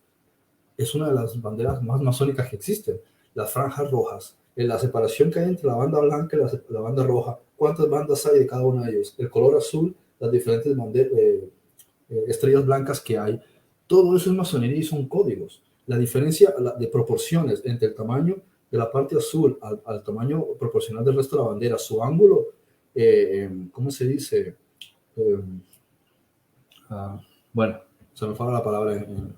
es una de las banderas más masónicas que existen. Las franjas rojas, la separación que hay entre la banda blanca y la banda roja, cuántas bandas hay de cada uno de ellos, el color azul, las diferentes estrellas blancas que hay, todo eso es masonería y son códigos. La diferencia de proporciones entre el tamaño de la parte azul al tamaño proporcional del resto de la bandera, su ángulo, ¿cómo se dice? Bueno, se me falla la palabra en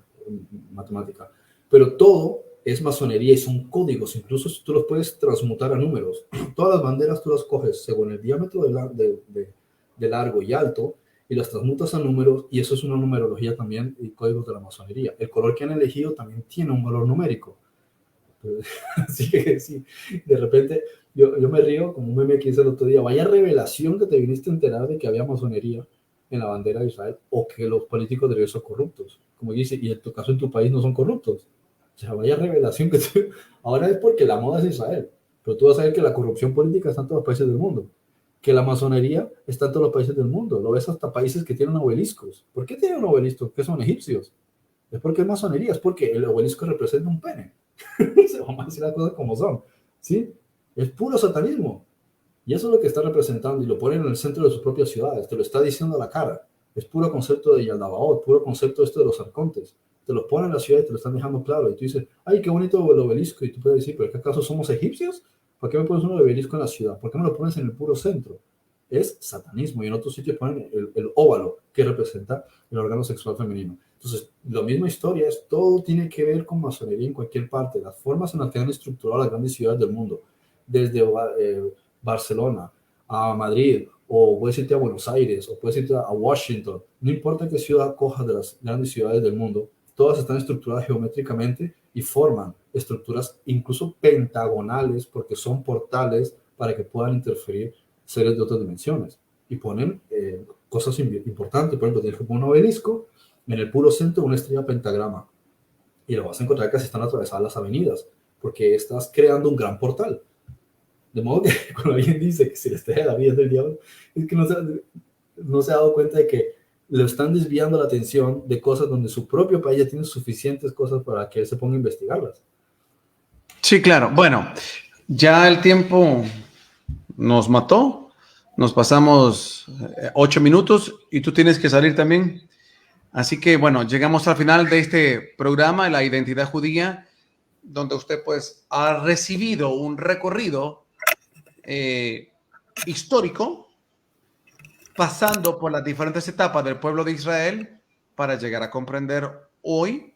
matemática, pero todo es masonería y son códigos, incluso tú los puedes transmutar a números. Todas las banderas tú las coges según el diámetro de largo y alto y las transmutas a números y eso es una numerología también y códigos de la masonería. El color que han elegido también tiene un valor numérico. Así que sí, de repente yo me río como un meme que hice el otro día, vaya revelación que te viniste a enterar de que había masonería en la bandera de Israel o que los políticos de Dios son corruptos. Como dice, y en tu caso en tu país no son corruptos. O sea, vaya revelación que ahora es porque la moda es Israel, pero tú vas a ver que la corrupción política está en todos los países del mundo, que la masonería está en todos los países del mundo, lo ves hasta países que tienen obeliscos. ¿Por qué tienen obeliscos? ¿Qué son egipcios? Es porque es masonería, es porque el obelisco representa un pene. Vamos a decir las cosas como son, ¿sí? Es puro satanismo. Y eso es lo que está representando y lo ponen en el centro de sus propias ciudades, te lo está diciendo a la cara. Es puro concepto de Yaldabaoth, puro concepto esto de los arcontes. Te lo ponen en la ciudad y te lo están dejando claro. Y tú dices, ay, qué bonito el obelisco. Y tú puedes decir, ¿pero qué acaso somos egipcios? ¿Por qué me pones un obelisco en la ciudad? ¿Por qué me lo pones en el puro centro? Es satanismo. Y en otros sitios ponen el óvalo, que representa el órgano sexual femenino. Entonces, la misma historia es, todo tiene que ver con masonería en cualquier parte. Las formas en las que han estructurado las grandes ciudades del mundo, desde Barcelona a Madrid, o puedes irte a Buenos Aires, o puedes irte a Washington, no importa qué ciudad cojas de las grandes ciudades del mundo, todas están estructuradas geométricamente y forman estructuras incluso pentagonales porque son portales para que puedan interferir seres de otras dimensiones. Y ponen cosas importantes, por ejemplo, tienes que poner un obelisco, en el puro centro una estrella pentagrama, y lo vas a encontrar casi están atravesadas las avenidas, porque estás creando un gran portal. De modo que cuando alguien dice que si la estrella de David es del diablo, es que no se ha dado cuenta de que le están desviando la atención de cosas donde su propio país ya tiene suficientes cosas para que él se ponga a investigarlas. Sí, claro. Bueno, ya el tiempo nos mató. Nos pasamos 8 minutos y tú tienes que salir también. Así que, bueno, llegamos al final de este programa, La Identidad Judía, donde usted pues ha recibido un recorrido histórico, pasando por las diferentes etapas del pueblo de Israel para llegar a comprender hoy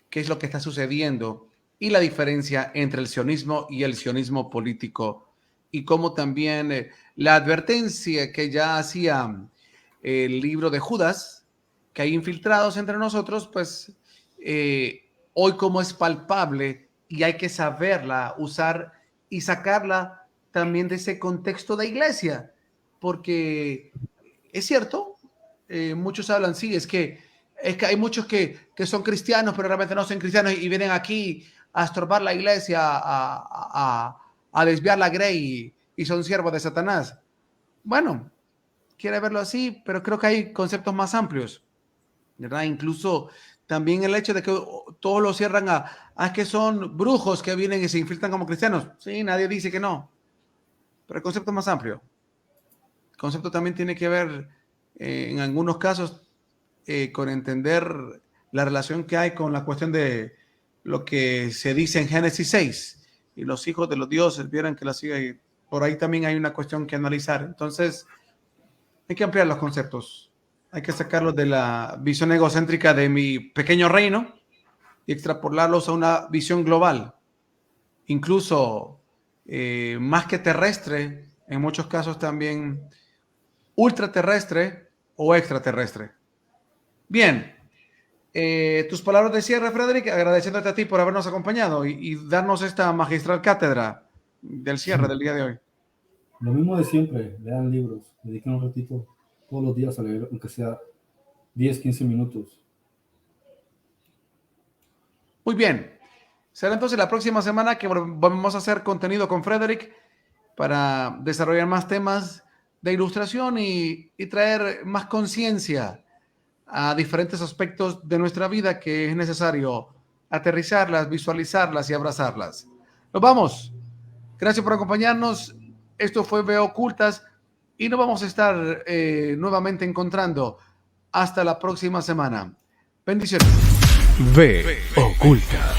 qué es lo que está sucediendo y la diferencia entre el sionismo y el sionismo político y como también la advertencia que ya hacía el libro de Judas, que hay infiltrados entre nosotros, pues hoy como es palpable y hay que saberla usar y sacarla también de ese contexto de iglesia, porque es cierto, muchos hablan, sí, es que hay muchos que son cristianos, pero realmente no son cristianos y vienen aquí a estorbar la iglesia, a desviar la grey y son siervos de Satanás. Bueno, quiere verlo así, pero creo que hay conceptos más amplios, ¿verdad? Incluso también el hecho de que todos lo cierran a que son brujos que vienen y se infiltran como cristianos. Sí, nadie dice que no, pero el concepto es más amplio. El concepto también tiene que ver, en algunos casos, con entender la relación que hay con la cuestión de lo que se dice en Génesis 6 y los hijos de los dioses vieran que la sigue. Por ahí también hay una cuestión que analizar. Entonces, hay que ampliar los conceptos. Hay que sacarlos de la visión egocéntrica de mi pequeño reino y extrapolarlos a una visión global, incluso más que terrestre, en muchos casos también ultraterrestre o extraterrestre. Bien, tus palabras de cierre, Frederick, agradeciéndote a ti por habernos acompañado y darnos esta magistral cátedra del cierre del día de hoy. Lo mismo de siempre, lean libros, dediquen un ratito todos los días a leer, aunque sea 10, 15 minutos. Muy bien, será entonces la próxima semana que vamos a hacer contenido con Frederick para desarrollar más temas de ilustración y traer más conciencia a diferentes aspectos de nuestra vida que es necesario aterrizarlas, visualizarlas y abrazarlas. Nos vamos. Gracias por acompañarnos. Esto fue Veo Ocultas y nos vamos a estar nuevamente encontrando hasta la próxima semana. Bendiciones. Ve oculta.